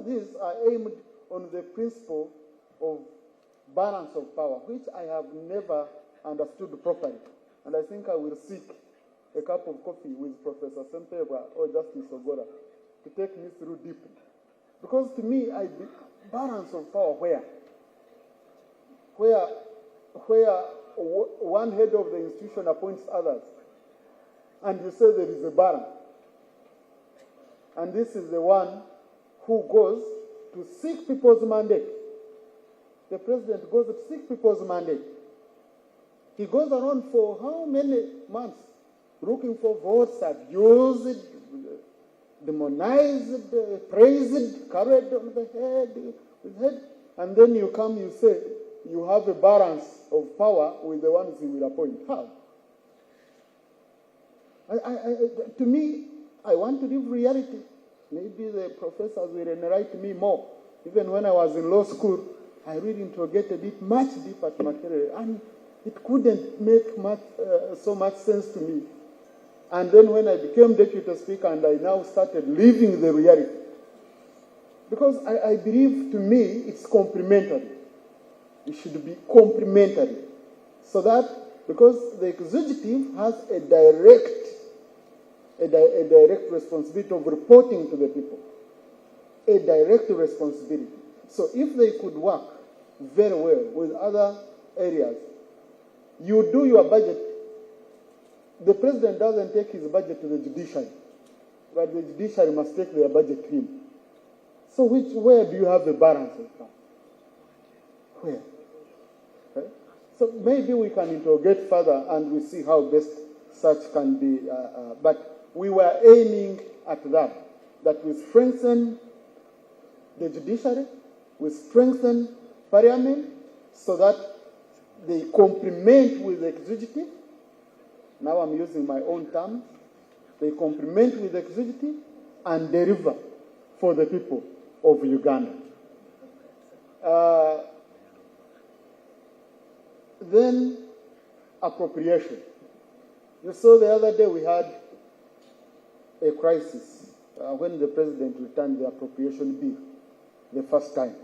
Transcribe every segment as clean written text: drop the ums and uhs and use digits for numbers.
these are aimed on the principle of balance of power, which I have never understood properly. And I think I will seek a cup of coffee with Professor Tayebwa or Justice Ogora to take me through deeply. Because to me, balance of power where one head of the institution appoints others, and you say there is a balance. And this is the one who goes to seek people's mandate. The president goes to seek people's mandate. He goes around for how many months looking for votes, abused, demonized, praised, carried on the head, and then you come, you say, you have a balance of power with the ones he will appoint. How? To me, I want to live reality. Maybe the professors will enlighten me more. Even when I was in law school, I really interrogated it much deeper to material, and it couldn't make so much sense to me. And then when I became deputy speaker and I now started living the reality, because I believe, to me, it's complementary. It should be complementary. So that, because the executive has a direct responsibility of reporting to the people. A direct responsibility. So if they could work very well with other areas, you do your budget. The president doesn't take his budget to the judiciary, but the judiciary must take their budget to him. So where do you have the balance of power? Where? Okay? So maybe we can interrogate further and we see how best such can be. But we were aiming at that we strengthen the judiciary, we strengthen parliament so that they complement with the executive. Now I'm using my own terms. They complement with the executive and deliver for the people of Uganda. Then appropriation. You saw the other day we had a crisis when the president returned the appropriation bill the first time.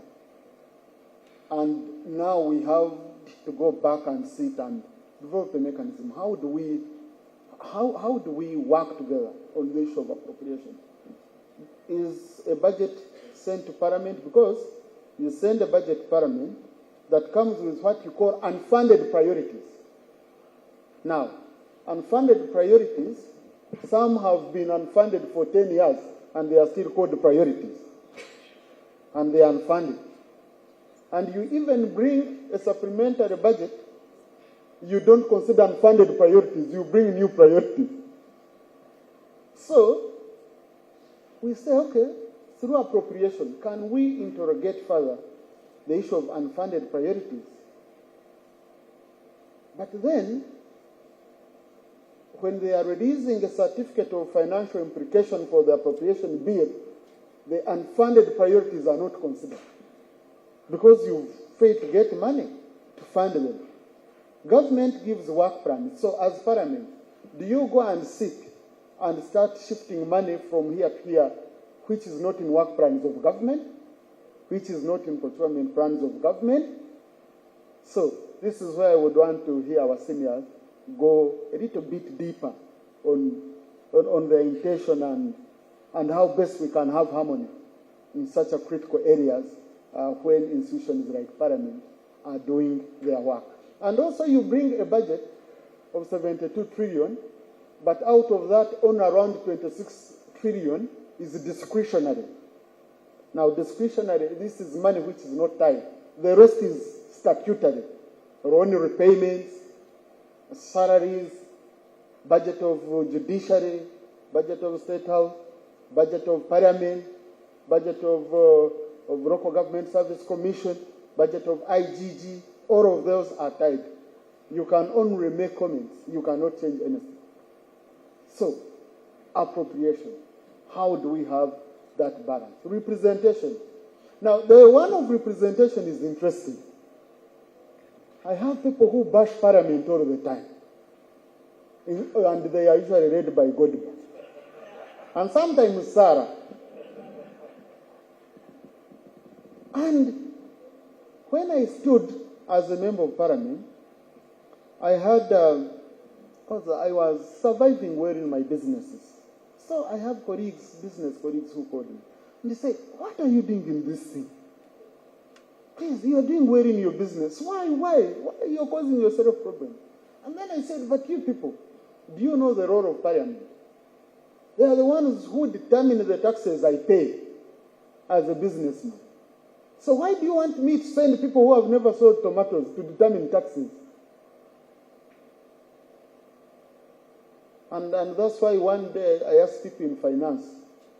And now we have to go back and sit and develop a mechanism. How do we work together on the issue of appropriation? Is a budget sent to Parliament? Because you send a budget to Parliament that comes with what you call unfunded priorities. Now, unfunded priorities, some have been unfunded for 10 years and they are still called priorities. And they are unfunded. And you even bring a supplementary budget, you don't consider unfunded priorities, you bring new priorities. So, we say, okay, through appropriation, can we interrogate further the issue of unfunded priorities? But then, when they are releasing a certificate of financial implication for the appropriation bill, the unfunded priorities are not considered. Because you fail to get money to fund them. Government gives work plans. So as Parliament, do you go and seek and start shifting money from here to here, which is not in work plans of government, which is not in procurement plans of government? So this is where I would want to hear our seniors go a little bit deeper on the intention and how best we can have harmony in such a critical areas when institutions like Parliament are doing their work. And also you bring a budget of 72 trillion, but out of that, on around 26 trillion is discretionary. Now discretionary, this is money which is not tied. The rest is statutory. Loan repayments, salaries, budget of judiciary, budget of state house, budget of parliament, budget of local government service commission, budget of IGG, all of those are tied. You can only make comments. You cannot change anything. So, appropriation. How do we have that balance? Representation. Now, the one of representation is interesting. I have people who bash Parliament all the time. And they are usually led by Godman. And sometimes Sarah. And when I stood as a member of parliament, I had, because I was surviving well in my businesses. So I have colleagues, business colleagues who called me. And they say, what are you doing in this thing? Please, you are doing well in your business. Why are you causing yourself problems? And then I said, but you people, do you know the role of parliament? They are the ones who determine the taxes I pay as a businessman. So why do you want me to send people who have never sold tomatoes to determine taxes? And that's why one day I asked people in finance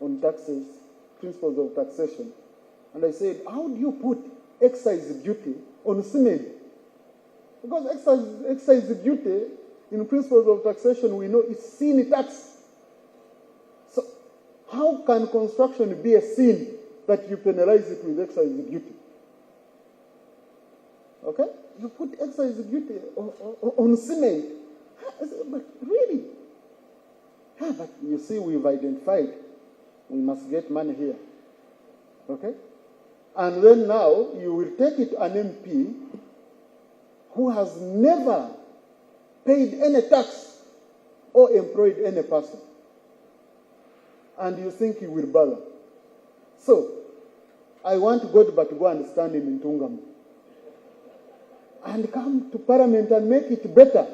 on taxes, principles of taxation. And I said, how do you put excise duty on cement? Because excise duty in principles of taxation, we know it's sin tax. So how can construction be a sin that you penalize it with excise duty? Okay? You put excise duty on cement. But really? Yeah, but you see, we've identified we must get money here. Okay? And then now you will take it to an MP who has never paid any tax or employed any person. And you think he will bother. So, I want God but to go and stand in Ntungamo and come to Parliament and make it better.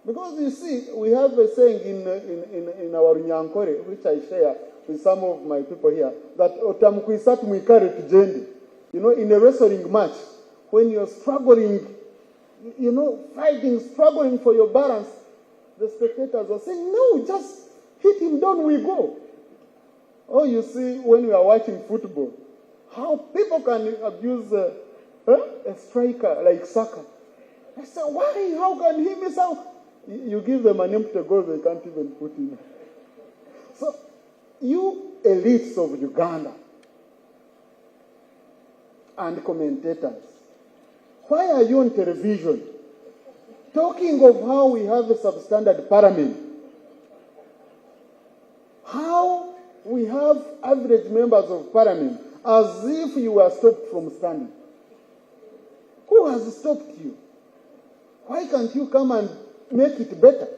Because you see, we have a saying in our Nyankore, which I share with some of my people here, that otamkuisat muikare tujendi. You know, in a wrestling match, when you're struggling, you know, fighting, struggling for your balance, the spectators are saying, no, just hit him down, we go. Oh, you see, when we are watching football, how people can abuse a striker like Saka. I say, why? How can he miss out? You give them an empty goal, they can't even put in. So, you elites of Uganda and commentators, why are you on television talking of how we have a substandard parliament? How we have average members of parliament as if you were stopped from standing? Who has stopped you? Why can't you come and make it better?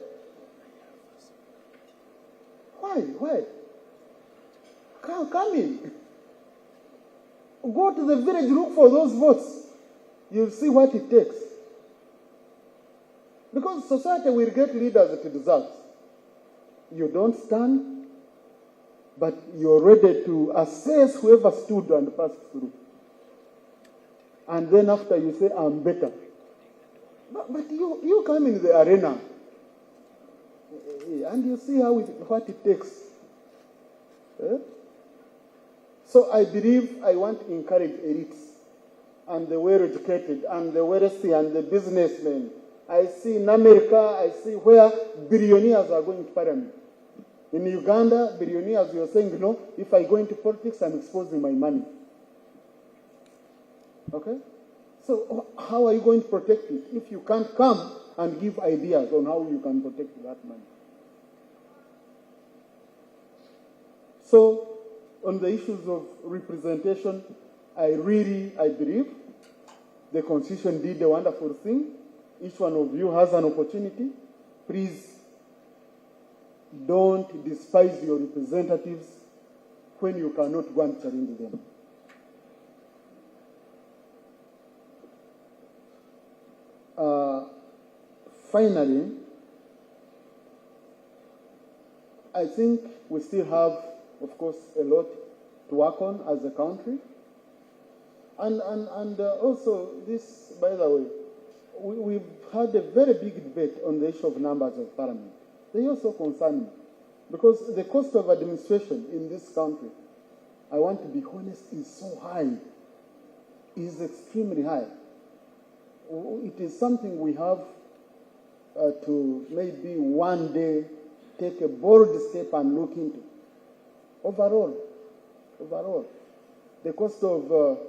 Why? Come in. Go to the village, look for those votes. You'll see what it takes. Because society will get leaders it deserves. You don't stand, but you're ready to assess whoever stood and passed through. And then after you say, I'm better. But you come in the arena and you see what it takes. So I believe I want to encourage elites and the well-educated and the wealthy and the businessmen. I see in America, I see where billionaires are going to parliament. In Uganda, billionaires, you're saying, no, if I go into politics, I'm exposing my money. Okay? So how are you going to protect it if you can't come and give ideas on how you can protect that money? So on the issues of representation, I believe the Constitution did a wonderful thing. Each one of you has an opportunity. Please don't despise your representatives when you cannot go and challenge them. Finally, I think we still have, of course, a lot to work on as a country. And also this, by the way, we've had a very big debate on the issue of numbers of parliament. They also concern me because the cost of administration in this country, I want to be honest, is so high, is extremely high. It is something we have to maybe one day take a bold step and look into. Overall, the cost of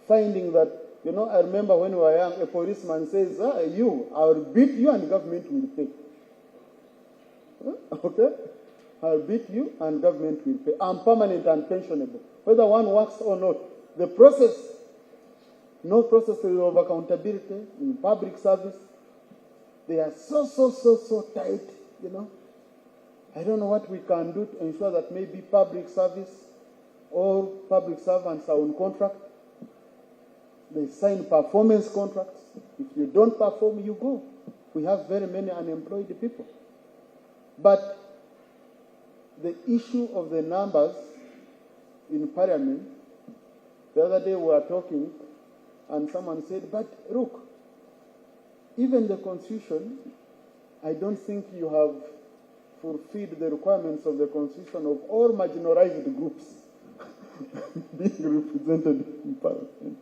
finding that, you know, I remember when we were young, a policeman says, I will beat you and government will pay. Okay? I'll beat you and government will pay. I'm permanent and pensionable. whether one works or not. The process, no process of accountability in public service, they are so tight, you know. I don't know what we can do to ensure that maybe public service or public servants are on contract. They sign performance contracts. If you don't perform, you go. We have very many unemployed people. But the issue of the numbers in Parliament, the other day we were talking and someone said, but look, even the Constitution, I don't think you have fulfilled the requirements of the Constitution of all marginalized groups being represented in Parliament.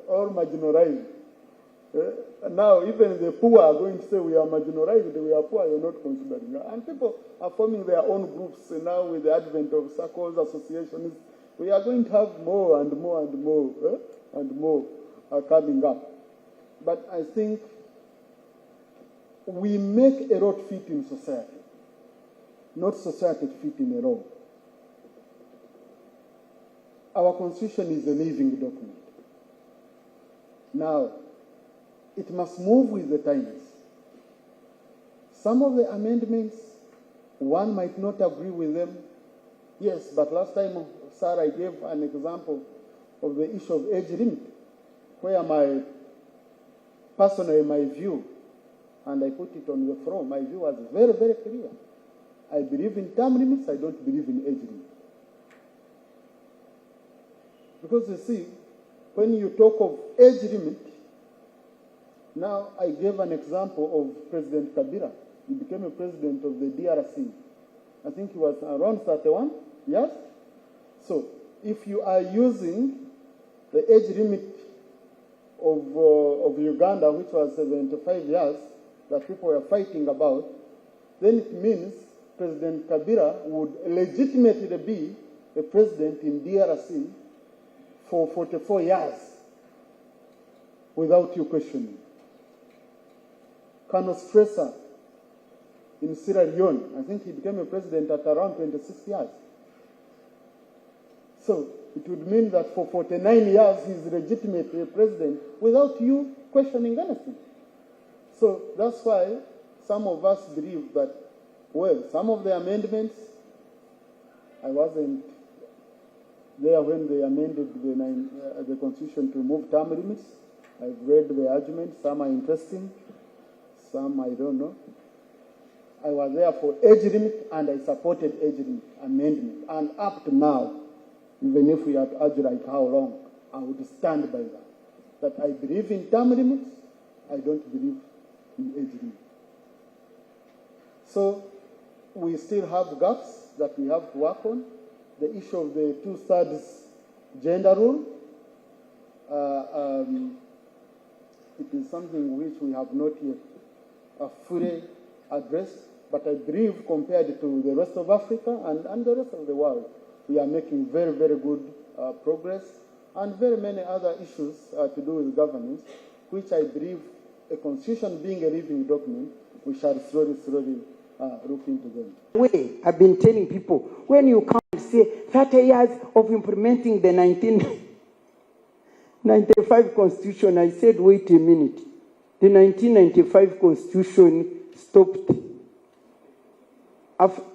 All marginalized. Now, even the poor are going to say we are marginalized, we are poor, you're not considering. And people are forming their own groups now with the advent of circles, associations. We are going to have more and more and more and more coming up. But I think we make a lot fit in society, not society fit in a role. Our Constitution is a living document. Now, it must move with the times. Some of the amendments, one might not agree with them. Yes, but last time, sir, I gave an example of the issue of age limit, where personally my view, and I put it on the floor, my view was very, very clear. I believe in term limits, I don't believe in age limit. Because you see, when you talk of age limit, now I gave an example of President Kabila. He became a president of the DRC. I think he was around 31 years. So if you are using the age limit of Uganda, which was 75 years, that people were fighting about, then it means President Kabila would legitimately be a president in DRC for 44 years without you questioning. Colonel Stresser in Sierra Leone, I think he became a president at around 26 years. So it would mean that for 49 years he's legitimately a president without you questioning anything. So that's why some of us believe that, well, some of the amendments, I wasn't there when they amended the Constitution to remove term limits. I've read the arguments. Some are interesting, some I don't know. I was there for age limit, and I supported age limit amendment. And up to now, even if we had to argue like how long, I would stand by that. That I believe in term limits, I don't believe in age limit. So we still have gaps that we have to work on. The issue of the 2/3 gender rule, it is something which we have not yet fully addressed, but I believe compared to the rest of Africa and the rest of the world, we are making very, very good progress, and very many other issues to do with governance, which I believe a constitution being a living document, we shall slowly look into them. I've been telling people, when you come and say 30 years of implementing the 1995 Constitution, I said, wait a minute. The 1995 Constitution stopped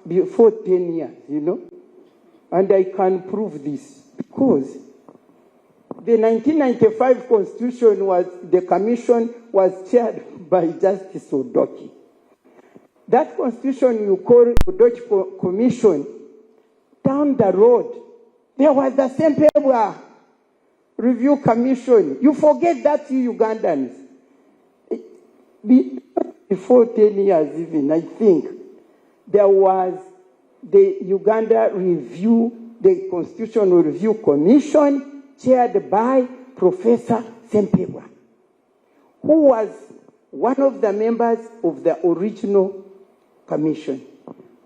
before 10 years, you know? And I can prove this because the 1995 Constitution the commission was chaired by Justice Odoki. That constitution you call Odoki Commission, down the road, there was the Tayebwa Review Commission. You forget that, you Ugandans. Before 10 years even, I think, there was the Uganda the Constitutional Review Commission, chaired by Professor Tayebwa, who was one of the members of the original commission.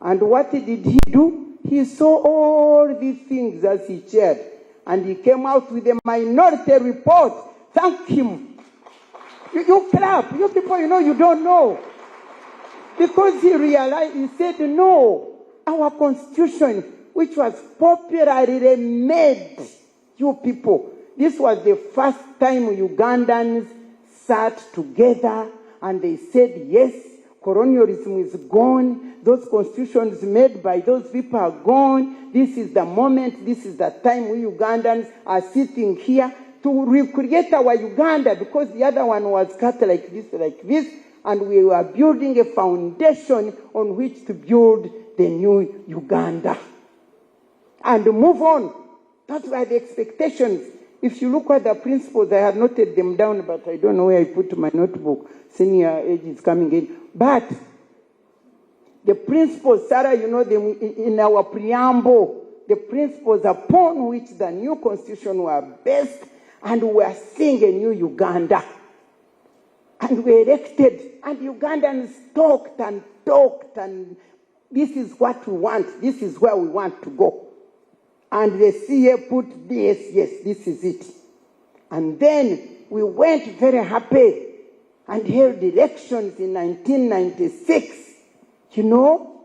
And what did he do? He saw all these things as he chaired, and he came out with a minority report. Thank him. You clap. You people, you know, you don't know. Because he realized, he said, no, our constitution which was popularly made, you people. This was the first time Ugandans sat together and they said, yes, colonialism is gone. Those constitutions made by those people are gone. This is the moment, this is the time we Ugandans are sitting here to recreate our Uganda, because the other one was cut like this, and we were building a foundation on which to build the new Uganda. And move on. That's why the expectations. If you look at the principles, I have noted them down, but I don't know where I put my notebook. Senior age is coming in. But the principles, Sarah, you know them in our preamble, the principles upon which the new constitution were based, and we are seeing a new Uganda. And we elected, and Ugandans talked, and this is what we want, this is where we want to go. And the CA put this, yes, this is it. And then we went very happy and held elections in 1996, you know,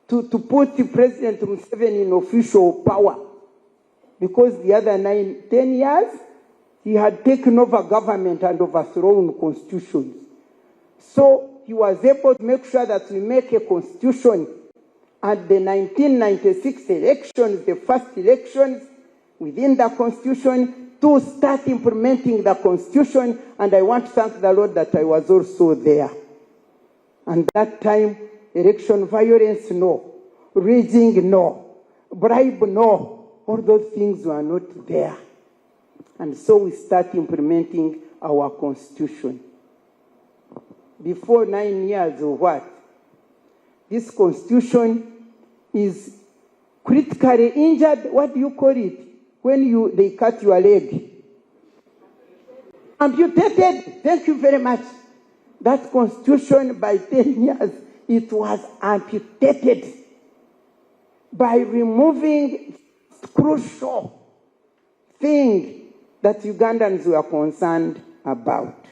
to put the President Museveni in official power. Because the other 10 years, he had taken over government and overthrown constitutions. So he was able to make sure that we make a constitution. At the 1996 elections, the first elections within the constitution, to start implementing the constitution, and I want to thank the Lord that I was also there. And that time, election violence, no. Rigging, no. Bribe, no. All those things were not there. And so we start implementing our constitution. Before 9 years or what? This constitution is critically injured. What do you call it? When they cut your leg? Amputated. Thank you very much. That constitution, by 10 years, it was amputated by removing crucial thing that Ugandans were concerned about.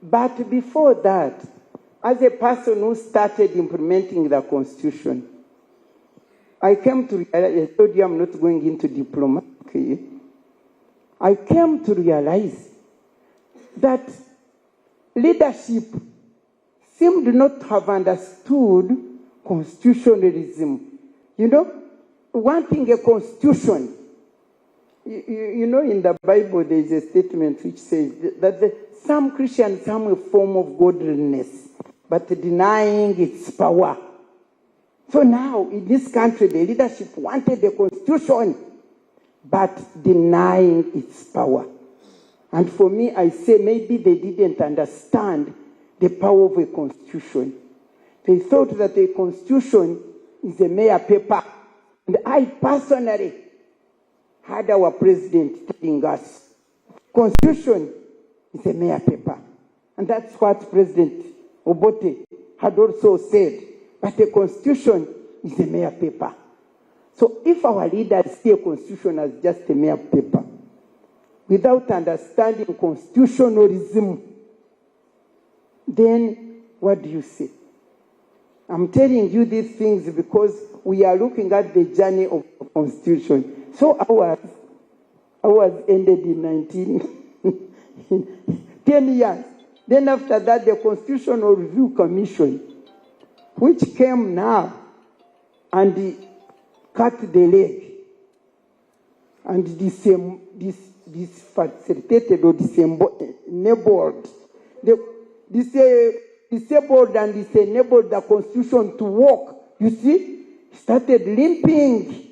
But before that, as a person who started implementing the constitution, I came to realize, I told you I'm not going into diplomacy. I came to realize that leadership seemed not to have understood constitutionalism. You know, wanting a constitution. You know, in the Bible there is a statement which says that some Christians have a form of godliness, but denying its power. So now, in this country, the leadership wanted a constitution, but denying its power. And for me, I say maybe they didn't understand the power of a constitution. They thought that a constitution is a mere paper. And I personally had our president telling us, constitution is a mere paper. And that's what President Obote had also said. But a constitution is a mere paper. So if our leaders see a constitution as just a mere paper, without understanding constitutionalism, then what do you say? I'm telling you these things because we are looking at the journey of the constitution. So ours ended in 10 years. Then after that, the Constitutional Review Commission, which came now and cut the leg and this facilitated or disabled and disabled the constitution to work. You see, started limping.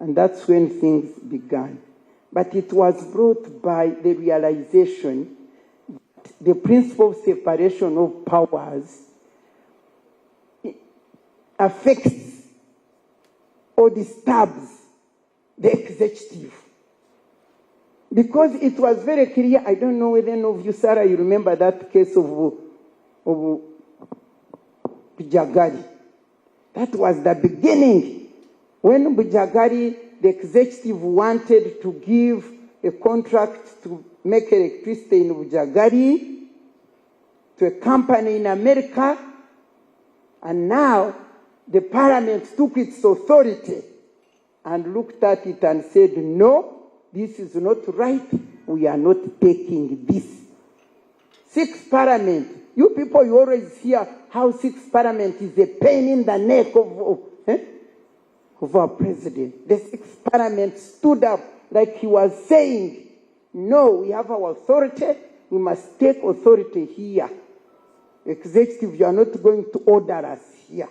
And that's when things began. But it was brought by the realization that the principle of separation of powers affects or disturbs the executive. Because it was very clear, I don't know whether any of you, Sarah, you remember that case of Bujagari. That was the beginning. When Bujagari, the executive wanted to give a contract to make electricity in Bujagari to a company in America, and now the parliament took its authority and looked at it and said, no, this is not right. We are not taking this. Sixth parliament. You people, you always hear how sixth parliament is a pain in the neck of our president. The sixth parliament stood up like he was saying, no, we have our authority. We must take authority here. Executive, you are not going to order us here,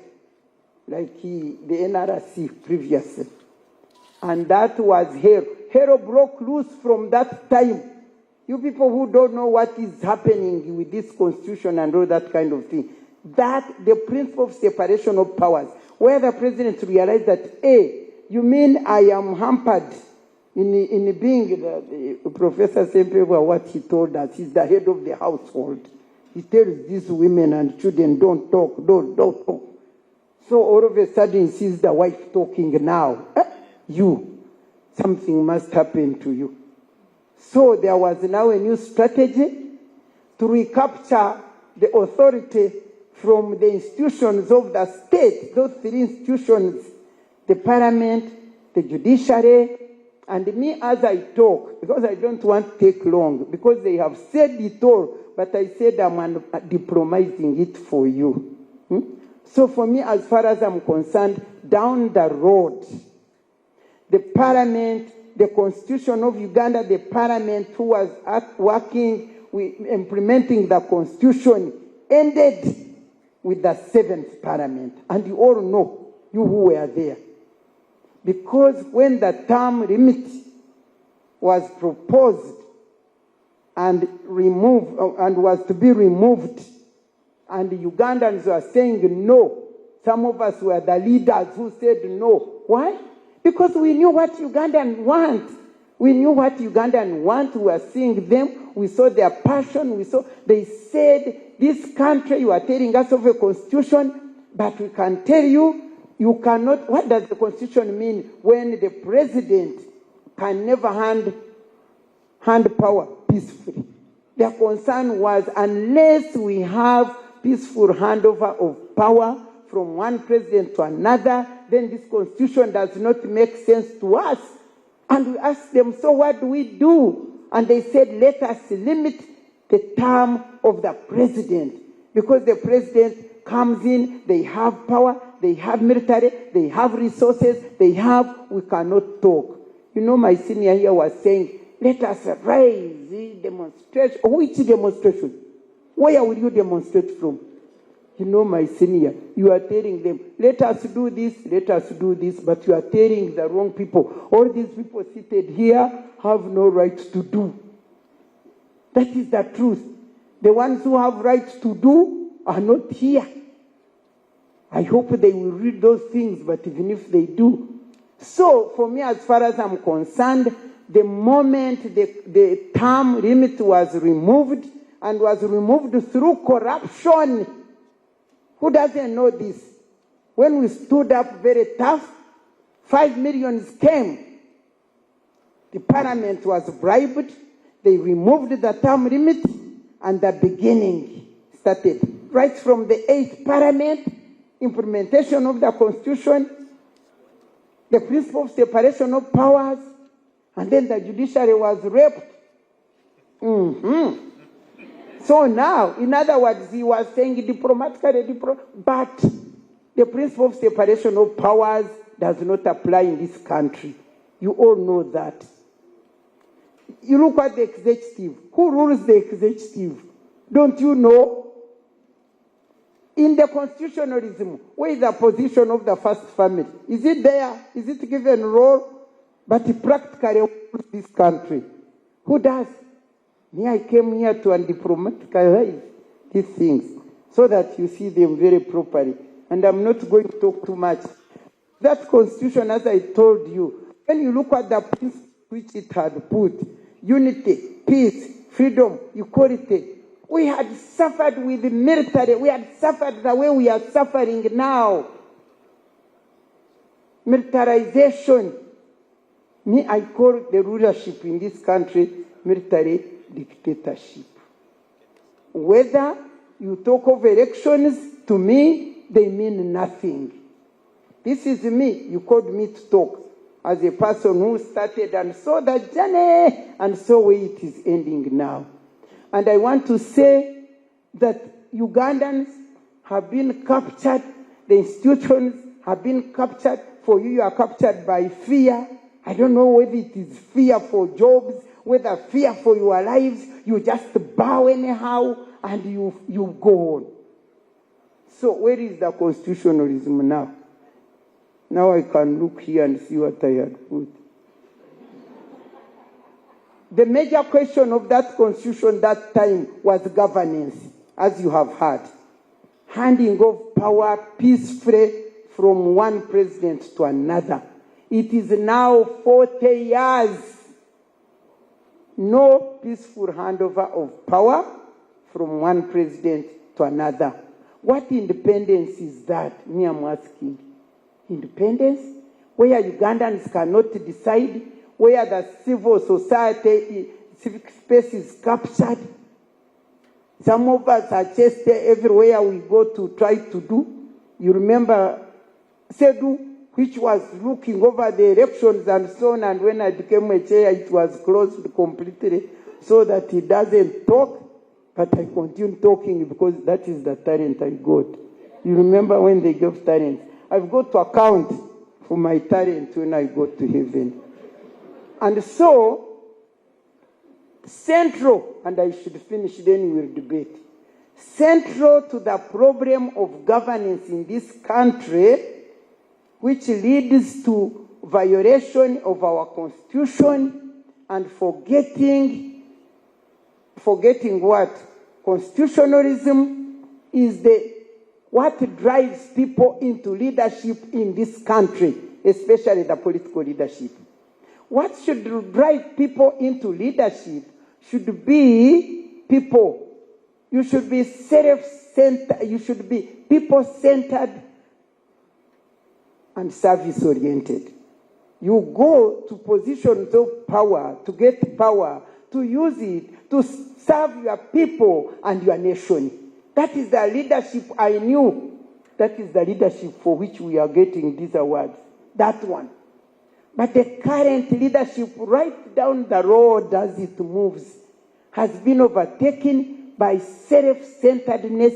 like the NRC previously. And that was hell. Hell broke loose from that time. You people who don't know what is happening with this constitution and all that kind of thing, that the principle of separation of powers, where the president realized that, hey, you mean I am hampered in being the Professor Tayebwa, what he told us, he's the head of the household. He tells these women and children, don't talk, don't talk. So all of a sudden he sees the wife talking now. Something must happen to you. So there was now a new strategy to recapture the authority from the institutions of the state, those three institutions, the parliament, the judiciary, and me as I talk, because I don't want to take long, because they have said it all, but I said I'm diplomatizing it for you. So for me, as far as I'm concerned, down the road, the parliament, the constitution of Uganda, the parliament who was working with implementing the constitution ended with the seventh parliament. And you all know, you who were there. Because when the term limit was proposed and removed, and was to be removed, and the Ugandans were saying no, some of us were the leaders who said no. Why? Because we knew what Ugandans want. We knew what Ugandans want. We were seeing them. We saw their passion. They said, this country, you are telling us of a constitution, but we can tell you, you cannot. What does the constitution mean when the president can never hand power peacefully? Their concern was, unless we have peaceful handover of power from one president to another, then this constitution does not make sense to us. And we asked them, so what do we do? And they said, let us limit the term of the president. Because the president comes in, they have power, they have military, they have resources, we cannot talk. You know, my senior here was saying, let us raise the demonstration. Which demonstration? Where will you demonstrate from? You know, my senior, you are telling them, let us do this, but you are telling the wrong people. All these people seated here have no right to do. That is the truth. The ones who have rights to do are not here. I hope they will read those things, but even if they do. So, for me, as far as I'm concerned, the moment the term limit was removed, and was removed through corruption. Who doesn't know this? When we stood up very tough, 5 million came. The parliament was bribed. They removed the term limit, and the beginning started. Right from the 8th parliament, implementation of the constitution, the principle of separation of powers, and then the judiciary was raped. So now, in other words, he was saying diplomatically, but the principle of separation of powers does not apply in this country. You all know that. You look at the executive. Who rules the executive? Don't you know? In the constitutionalism, where is the position of the first family? Is it there? Is it given a role? But practically rules this country. Who does? Me, I came here to undiplomaticalize these things so that you see them very properly. And I'm not going to talk too much. That constitution, as I told you, when you look at the principles which it had put, unity, peace, freedom, equality, we had suffered with the military. We had suffered the way we are suffering now. Militarization. Me, I call the rulership in this country military dictatorship. Whether you talk of elections, to me, they mean nothing. This is me. You called me to talk as a person who started and saw the journey and saw where it is ending now. And I want to say that Ugandans have been captured, the institutions have been captured. For you, you are captured by fear. I don't know whether it is fear for jobs, whether fear for your lives. You just bow anyhow and you go on. So where is the constitutionalism now? Now I can look here and see what I had put. The major question of that constitution that time was governance, as you have heard. Handing of power peacefully from one president to another. It is now 40 years. No peaceful handover of power from one president to another. What independence is that? Me, I'm asking. Independence? Where Ugandans cannot decide, where the civil society, civic space is captured. Some of us are chased everywhere we go to try to do. You remember Sedu, which was looking over the elections and so on, and when I became a chair, it was closed completely so that he doesn't talk, but I continue talking because that is the talent I got. You remember when they gave talent? I've got to account for my talent when I go to heaven. And so, central, and I should finish, then we'll debate. Central to the problem of governance in this country, which leads to violation of our constitution and forgetting what? Constitutionalism is what drives people into leadership in this country, especially the political leadership. What should drive people into leadership should be people. You should be self-centered. You should be people-centered and service-oriented. You go to positions of power, to get power, to use it, to serve your people and your nation. That is the leadership I knew. That is the leadership for which we are getting these awards. That one. But the current leadership, right down the road as it moves, has been overtaken by self-centeredness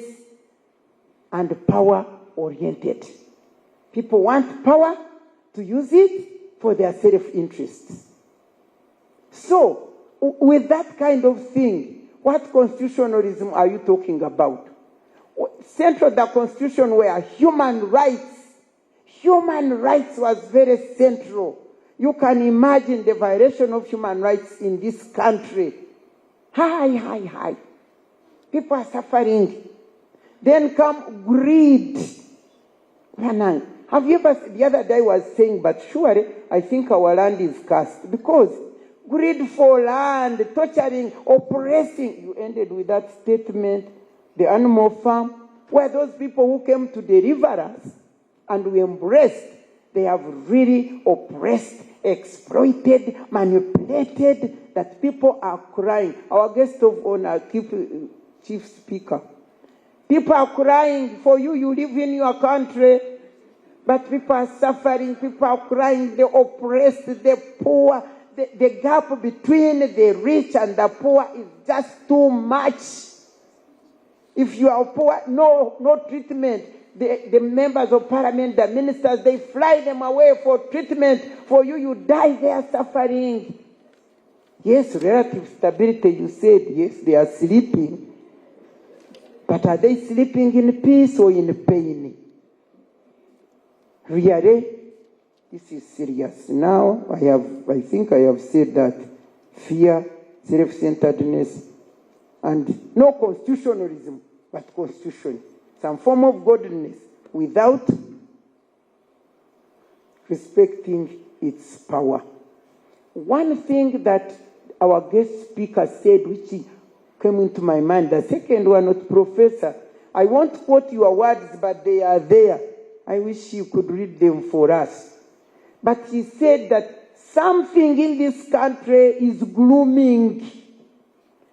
and power-oriented. People want power to use it for their self-interests. So, with that kind of thing, what constitutionalism are you talking about? Central to the constitution were human rights. Human rights was very central. You can imagine the violation of human rights in this country. High. People are suffering. Then come greed. Have you ever, the other day I was saying, but surely I think our land is cursed because greed for land, torturing, oppressing. You ended with that statement, the animal farm, where those people who came to deliver us and we embraced, they have really oppressed, exploited, manipulated, that people are crying. Our guest of honor, Chief Speaker. People are crying for you, you live in your country, but people are suffering, people are crying, the oppressed, the poor. The gap between the rich and the poor is just too much. If you are poor, no treatment. The members of parliament, the ministers, they fly them away for treatment. For you, you die there suffering. Yes, relative stability, you said, yes, they are sleeping. But are they sleeping in peace or in pain? Really? This is serious. Now, I think I have said that fear, self-centeredness, and no constitutionalism, but constitution. Some form of godliness without respecting its power. One thing that our guest speaker said, which came into my mind, the second one, not Professor, I won't quote your words, but they are there. I wish you could read them for us. But he said that something in this country is glooming.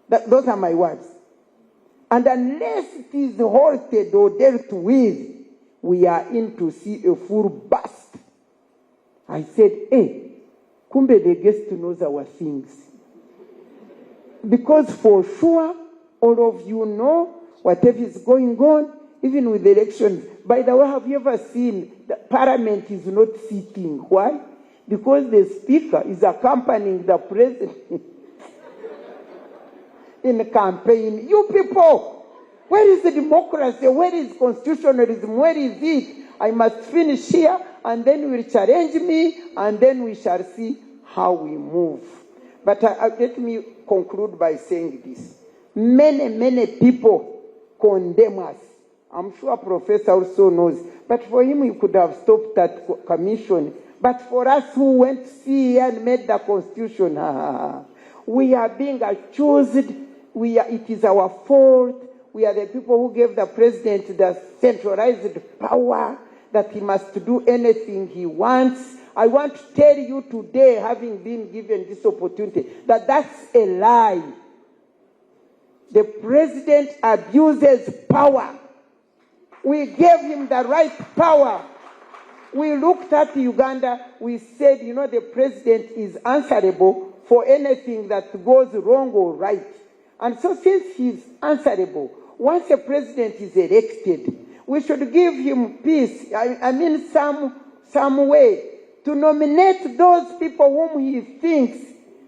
Those are my words. And unless it is halted or dealt with, we are in to see a full bust. I said, hey, kumbe the guest knows our things. Because for sure, all of you know whatever is going on, even with the elections. By the way, have you ever seen the parliament is not sitting? Why? Because the speaker is accompanying the president in the campaign. You people, where is the democracy? Where is constitutionalism? Where is it? I must finish here, and then you will challenge me, and then we shall see how we move. But let me conclude by saying this. Many people condemn us. I'm sure Professor also knows. But for him, he could have stopped that commission. But for us who went to see and made the constitution, we are being accused. It is our fault. We are the people who gave the president the centralized power that he must do anything he wants. I want to tell you today, having been given this opportunity, that that's a lie. The president abuses power. We gave him the right power. We looked at Uganda, we said, you know, the president is answerable for anything that goes wrong or right. And so since he's answerable, once a president is elected, we should give him peace. I mean some way to nominate those people whom he thinks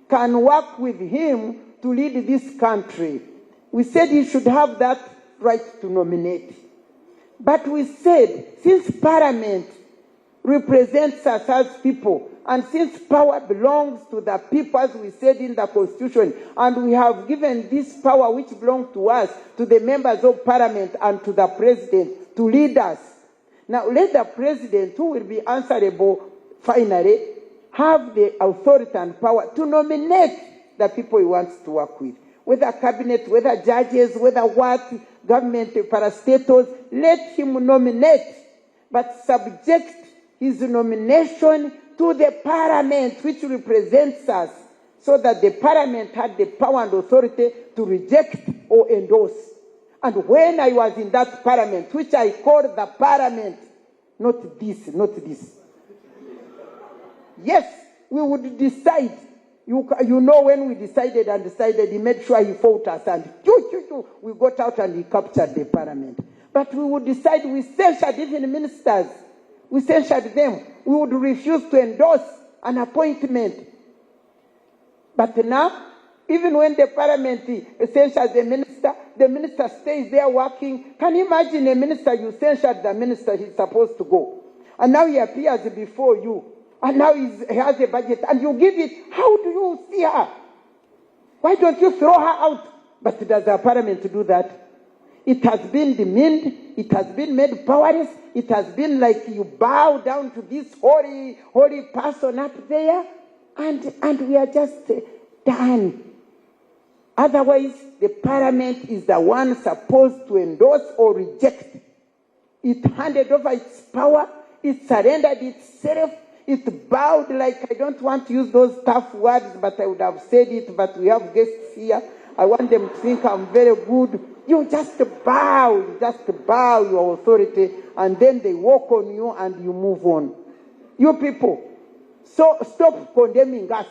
can work with him to lead this country. We said he should have that right to nominate. But we said, since Parliament represents us as people, and since power belongs to the people, as we said in the Constitution, and we have given this power which belongs to us, to the members of Parliament and to the President, to lead us. Now let the President, who will be answerable finally, have the authority and power to nominate the people he wants to work with. Whether cabinet, whether judges, whether what, government parastatals, let him nominate, but subject his nomination to the Parliament, which represents us, so that the Parliament had the power and authority to reject or endorse. And when I was in that Parliament, which I called the Parliament, not this. Yes, we would decide. You know, when we decided, he made sure he fought us, and we got out and he captured the Parliament. But we would decide, we censured even ministers. We censured them. We would refuse to endorse an appointment. But now, even when the Parliament censures the minister stays there working. Can you imagine a minister, you censured the minister, he's supposed to go. And now he appears before you. And now he has a budget, and you give it. How do you see her? Why don't you throw her out? But does the Parliament do that? It has been demeaned. It has been made powerless. It has been like you bow down to this holy person up there, and we are just done. Otherwise, the Parliament is the one supposed to endorse or reject. It handed over its power. It surrendered itself. It bowed, like, I don't want to use those tough words, but I would have said it, but we have guests here. I want them to think I'm very good. You just bow your authority, and then they walk on you and you move on. You people, so stop condemning us.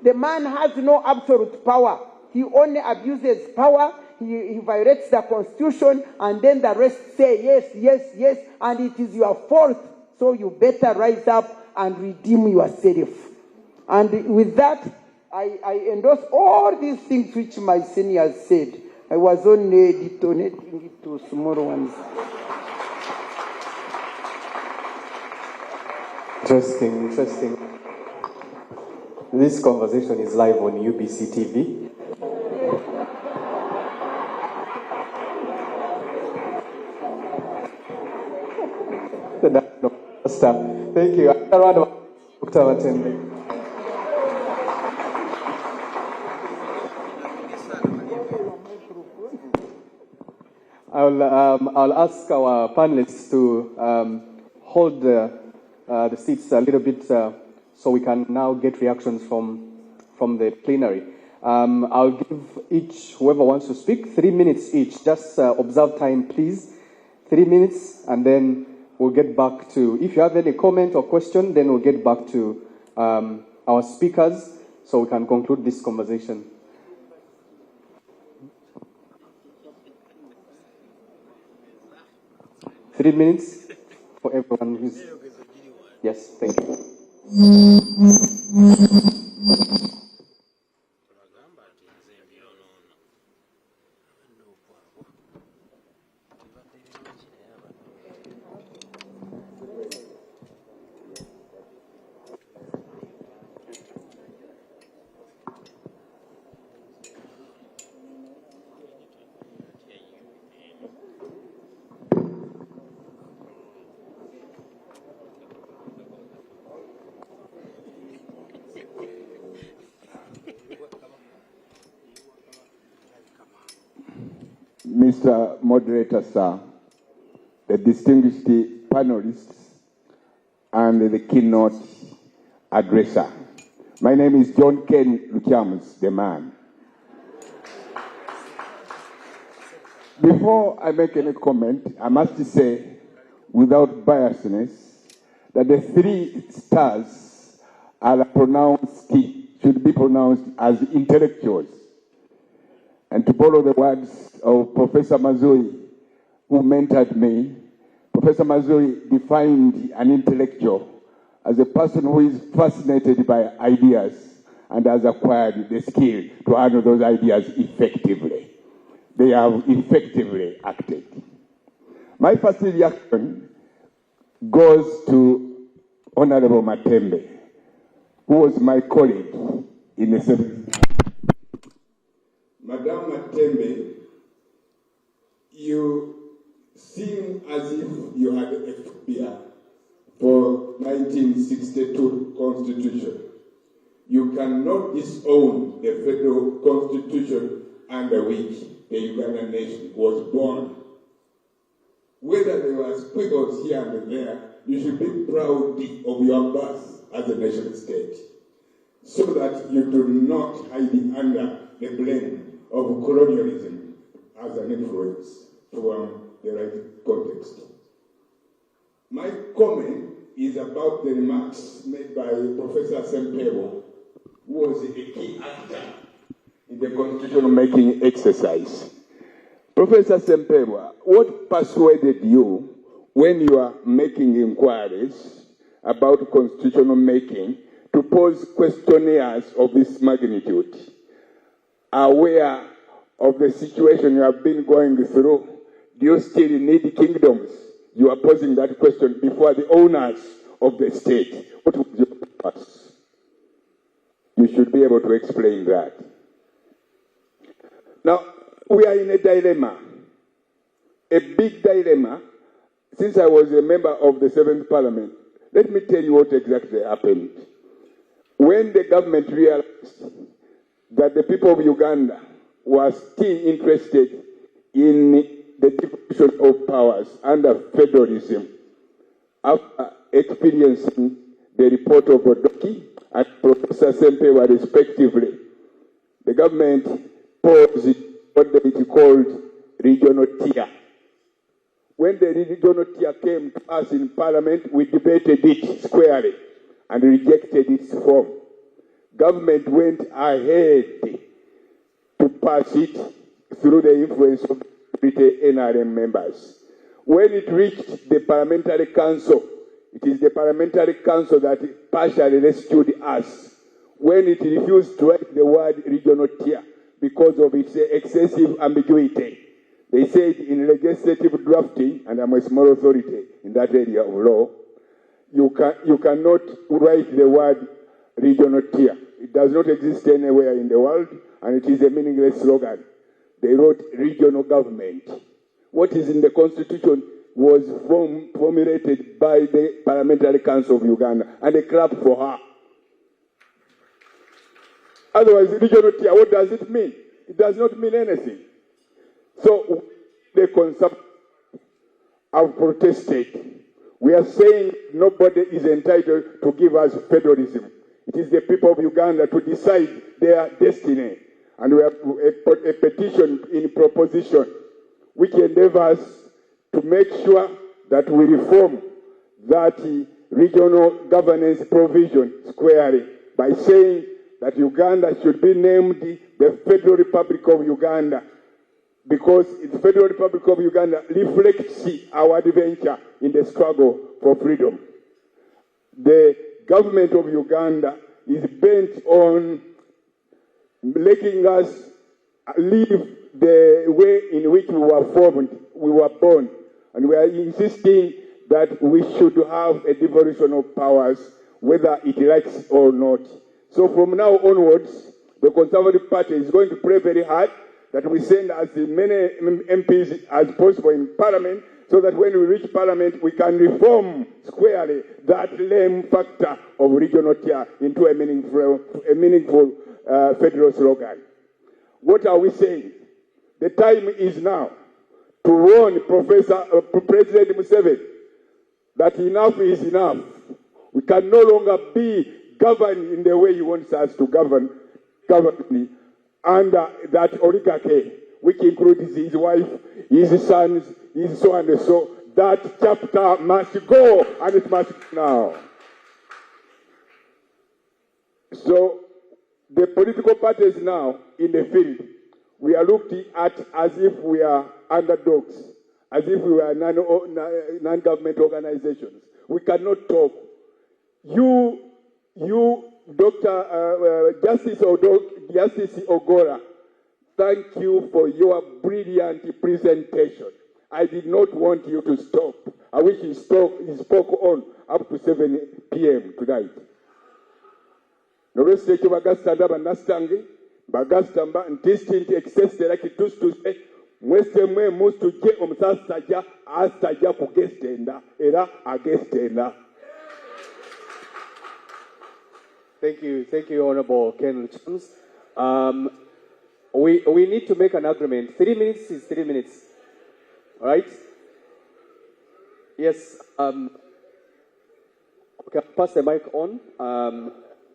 The man has no absolute power. He only abuses power. He violates the Constitution, and then the rest say yes, and it is your fault. So you better rise up and redeem yourself. And with that, I endorse all these things which my seniors said. I was only detonating it to small ones. Interesting. This conversation is live on UBC TV. Thank you. Another round of Dr. Watende. I'll ask our panelists to hold the seats a little bit so we can now get reactions from the plenary. I'll give whoever wants to speak, 3 minutes each. Just observe time, please. 3 minutes, and then we'll get back to, if you have any comment or question, then we'll get back to our speakers so we can conclude this conversation. Three minutes for everyone who's... Yes, thank you. Mr. Moderator, sir, the distinguished panelists, and the keynote addresser. My name is John Ken Luchams, the man. Before I make any comment, I must say, without biasness, that the 3 stars are pronounced, should be pronounced as intellectuals. And to borrow the words of Professor Mazui, who mentored me, Professor Mazui defined an intellectual as a person who is fascinated by ideas and has acquired the skill to handle those ideas effectively. They have effectively acted. My first reaction goes to Honorable Matembe, who was my colleague in the service. Madame Matembe, you seem as if you had a phobia for 1962 Constitution. You cannot disown the federal constitution under which the Ugandan nation was born. Whether there were squiggles here and there, you should be proud of your birth as a nation state, so that you do not hide under the blame of colonialism as an influence from the right context. My comment is about the remarks made by Professor Tayebwa, who was a key actor in the constitution-making exercise. Professor Tayebwa, what persuaded you when you are making inquiries about constitutional making to pose questionnaires of this magnitude? Aware of the situation you have been going through, do you still need kingdoms? You are posing that question before the owners of the state. What was your purpose? You should be able to explain that. Now, we are in a dilemma, a big dilemma. Since I was a member of the 7th Parliament, let me tell you what exactly happened. When the government realized that the people of Uganda were still interested in the division of powers under federalism, after experiencing the report of Odoki and Professor Tayebwa respectively, the government posed what they called regional tier. When the regional tier came to us in Parliament, we debated it squarely and rejected its form. Government went ahead to pass it through the influence of the NRM members. When it reached the Parliamentary Council, it is the Parliamentary Council that partially rescued us. When it refused to write the word regional tier because of its excessive ambiguity, they said in legislative drafting, and I'm a small authority in that area of law, you cannot write the word regional tier. It does not exist anywhere in the world, and it is a meaningless slogan. They wrote regional government. What is in the Constitution was formulated by the Parliamentary Council of Uganda, and a clap for her. Otherwise, regional tier, what does it mean? It does not mean anything. So the concept have protested. We are saying nobody is entitled to give us federalism. It is the people of Uganda to decide their destiny. And we have a petition in proposition which endeavors to make sure that we reform that regional governance provision squarely by saying that Uganda should be named the Federal Republic of Uganda, because the Federal Republic of Uganda reflects our adventure in the struggle for freedom. The government of Uganda is bent on letting us live the way in which we were born, and we are insisting that we should have a devolution of powers, whether it likes or not. So from now onwards, the Conservative Party is going to pray very hard that we send as many MPs as possible in Parliament, so that when we reach Parliament, we can reform squarely that lame factor of regional tier into a meaningful federal slogan. What are we saying? The time is now to warn President Museveni that enough is enough. We can no longer be governed in the way he wants us to govern under that oligarchy, which includes his wife, his sons, his so and so. That chapter must go, and it must now. So the political parties now in the field, we are looked at as if we are underdogs, as if we are non-government organizations. We cannot talk. You, Justice Ogora, thank you for your brilliant presentation. I did not want you to stop. I wish you spoke on up to 7 p.m. tonight. Nolwekyo ekyo bagasita ndaba nastange bagasita mba ntistinti ekisesera kitusituse mwestemwe musitujje omusasi tajja kugesitenda era agesitenda. Thank you, Honorable Ken Chums. We need to make an agreement. 3 minutes is 3 minutes. All right? Yes. Okay, pass the mic on,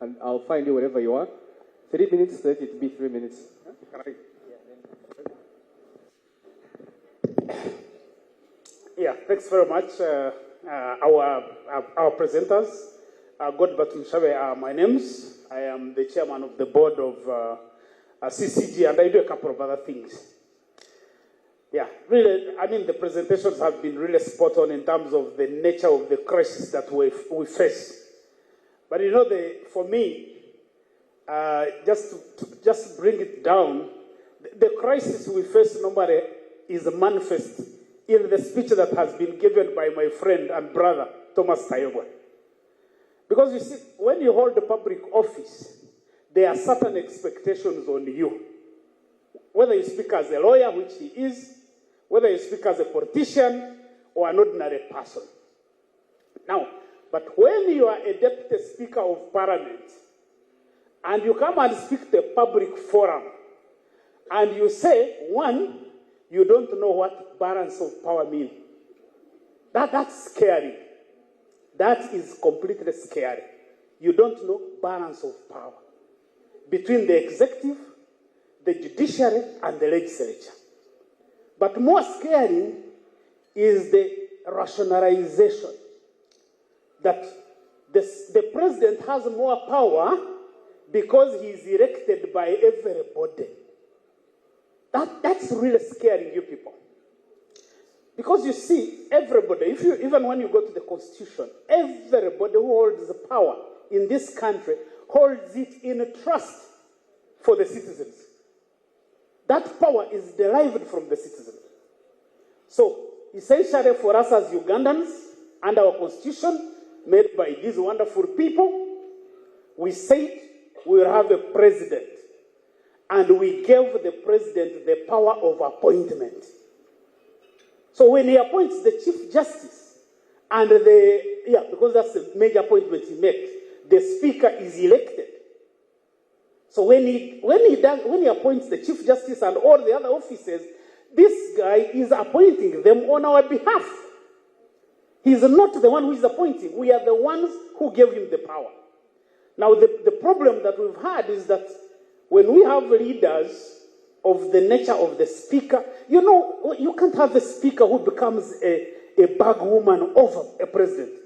and I'll find you wherever you are. 3 minutes, let it be 3 minutes. Yeah, thanks very much. Our presenters, Godbert Mshabe are my names. I am the chairman of the board of CCG, and I do a couple of other things. Yeah, really, I mean, the presentations have been really spot on in terms of the nature of the crisis that we face. But you know, for me, just bring it down, the crisis we face normally is manifest in the speech that has been given by my friend and brother, Thomas Tayebwa. Because you see, when you hold a public office, there are certain expectations on you. Whether you speak as a lawyer, which he is, whether you speak as a politician or an ordinary person. Now, but when you are a deputy speaker of parliament, and you come and speak to a public forum, and you say, one, you don't know what balance of power means. That's scary. That is completely scary. You don't know balance of power between the executive, the judiciary, and the legislature. But more scary is the rationalization that the president has more power because he is elected by everybody. That's really scaring you people. Because you see, everybody, even when you go to the Constitution, everybody who holds the power in this country holds it in trust for the citizens. That power is derived from the citizens. So, essentially for us as Ugandans, and our Constitution, made by these wonderful people, we said we will have a president. And we gave the president the power of appointment. So when he appoints the Chief Justice, and because that's the major appointment he makes, the Speaker is elected. So when he appoints the Chief Justice and all the other officers, this guy is appointing them on our behalf. He's not the one who is appointing. We are the ones who gave him the power. Now the problem that we've had is that when we have leaders of the nature of the speaker. You know, you can't have a speaker who becomes a bag woman over a president.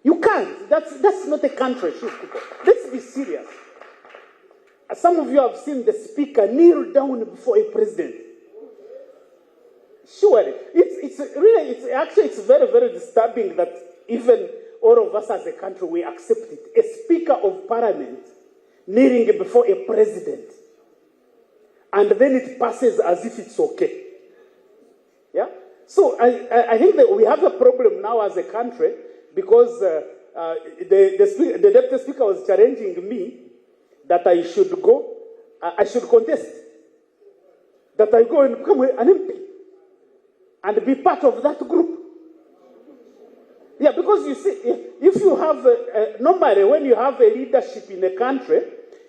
You can't. That's not a country, people. Let's be serious. Some of you have seen the speaker kneel down before a president. Surely. It's very, very disturbing that even all of us as a country, we accept it. A speaker of parliament kneeling before a president. And then it passes as if it's okay. Yeah? So I think that we have a problem now as a country because the deputy speaker was challenging me that I should go, I should contest. That I go and become an MP and be part of that group. Yeah, because you see, if you have, normally when you have a leadership in a country,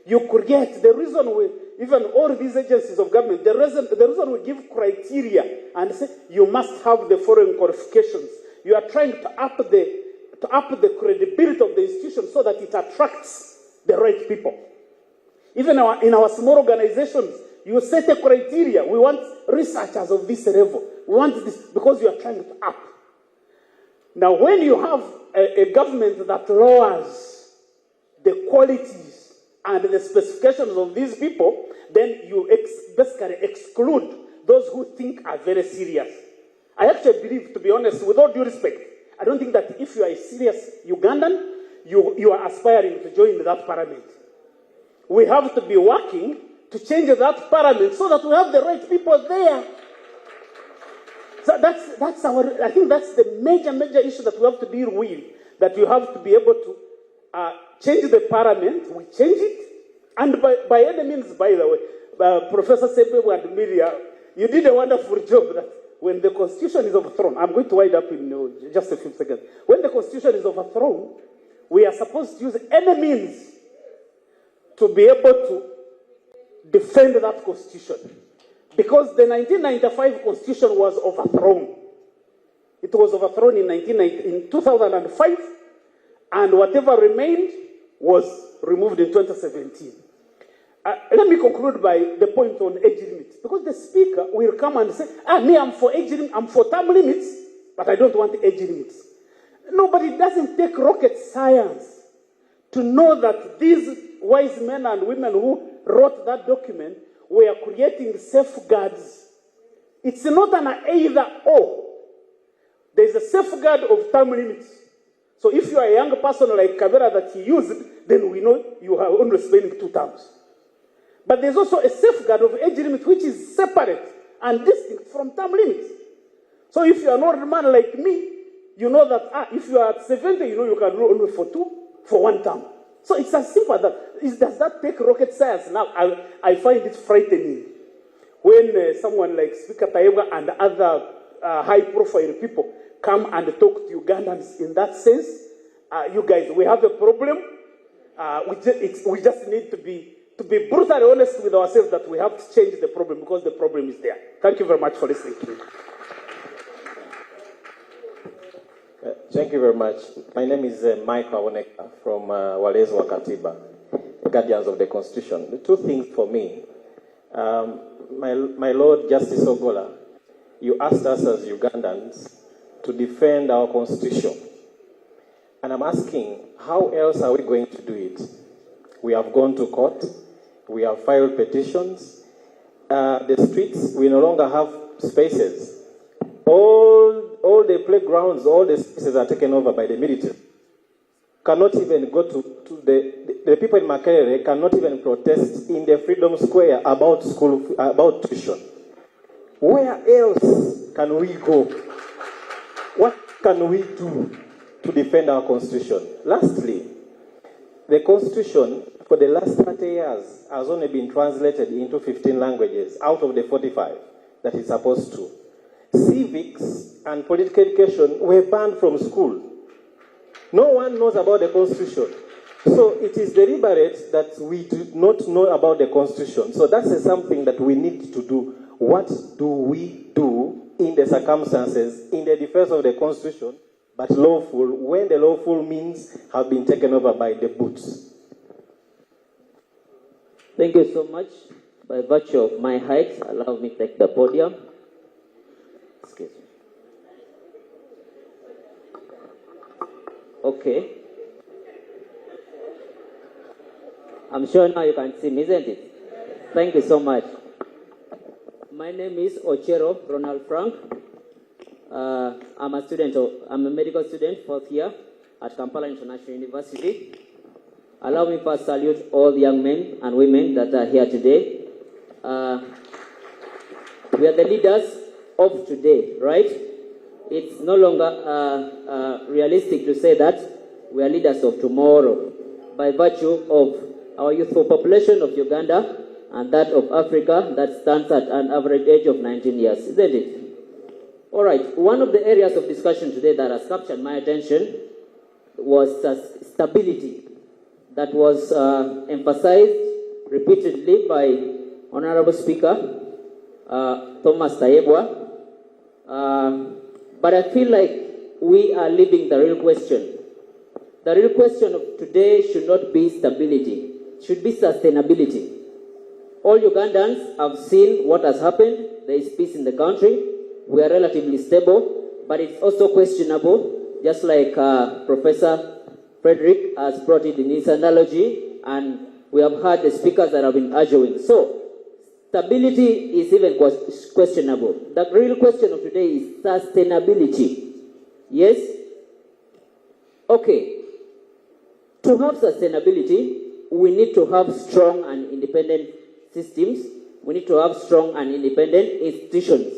you create, the reason we, even all these agencies of government, the reason we give criteria and say you must have the foreign qualifications. You are trying to up the credibility of the institution so that it attracts the right people. Even in our small organizations, you set a criteria. We want researchers of this level. We want this because you are trying to up. Now, when you have a government that lowers the qualities and the specifications of these people, then you basically exclude those who think are very serious. I actually believe, to be honest, with all due respect, I don't think that if you are a serious Ugandan, you are aspiring to join that parliament. We have to be working to change that parliament so that we have the right people there. So I think that's the major issue that we have to deal with, that you have to be able to change the parliament. We change it. And by any means, by the way, Professor Tayebwa and Miria, you did a wonderful job that when the constitution is overthrown, I'm going to wind up in just a few seconds. When the constitution is overthrown, we are supposed to use any means to be able to defend that constitution. Because the 1995 constitution was overthrown. It was overthrown in 2005, and whatever remained was removed in 2017. Let me conclude by the point on age limits. Because the speaker will come and say, me, I'm for age limits, I'm for term limits, but I don't want age limits. No, but it doesn't take rocket science to know that these wise men and women who wrote that document were creating safeguards. It's not an either or. There's a safeguard of term limits. So if you are a young person like Kavera that he used, then we know you are only spending 2 terms. But there's also a safeguard of age limit which is separate and distinct from term limits. So if you are not a man like me, you know that if you are at 70, you know you can rule only for 1 term. So it's as simple as that. Does that take rocket science? Now, I find it frightening when someone like Speaker Tayebwa and other high-profile people come and talk to Ugandans in that sense. You guys, we have a problem. We just need to be brutally honest with ourselves that we have to change the problem because the problem is there. Thank you very much for listening to me. Thank you very much. My name is Mike Awoneka from Walezi wa Katiba, Guardians of the Constitution. The 2 things for me. My Lord Justice Ogola, you asked us as Ugandans to defend our Constitution. And I'm asking, how else are we going to do it? We have gone to court. We have filed petitions. The streets, we no longer have spaces. All the playgrounds, all the spaces are taken over by the military. Cannot even go to the people in Makerere cannot even protest in the Freedom Square about school, about tuition. Where else can we go? What can we do to defend our Constitution? Lastly, the Constitution for the last 30 years has only been translated into 15 languages out of the 45 that it's supposed to. Civics and political education were banned from school. No one knows about the Constitution. So it is deliberate that we do not know about the Constitution. So that's something that we need to do. What do we do in the circumstances, in the defense of the Constitution, but lawful, when the lawful means have been taken over by the boots? Thank you so much. By virtue of my height, allow me to take the podium. Excuse me. Okay. I'm sure now you can see me, isn't it? Thank you so much. My name is Ochero Ronald Frank. I'm a medical student, 4th year at Kampala International University. Allow me first salute all the young men and women that are here today. We are the leaders of today, right? It's no longer realistic to say that we are leaders of tomorrow by virtue of our youthful population of Uganda and that of Africa that stands at an average age of 19 years, isn't it? All right, one of the areas of discussion today that has captured my attention was stability. That was emphasized repeatedly by Honorable Speaker Thomas Tayebwa. But I feel like we are leaving the real question. The real question of today should not be stability, it should be sustainability. All Ugandans have seen what has happened. There is peace in the country. We are relatively stable, but it's also questionable, just like Professor Frederick has brought it in his analogy, and we have heard the speakers that have been arguing. So, stability is even questionable. The real question of today is sustainability. Yes? Okay. To have sustainability, we need to have strong and independent systems. We need to have strong and independent institutions,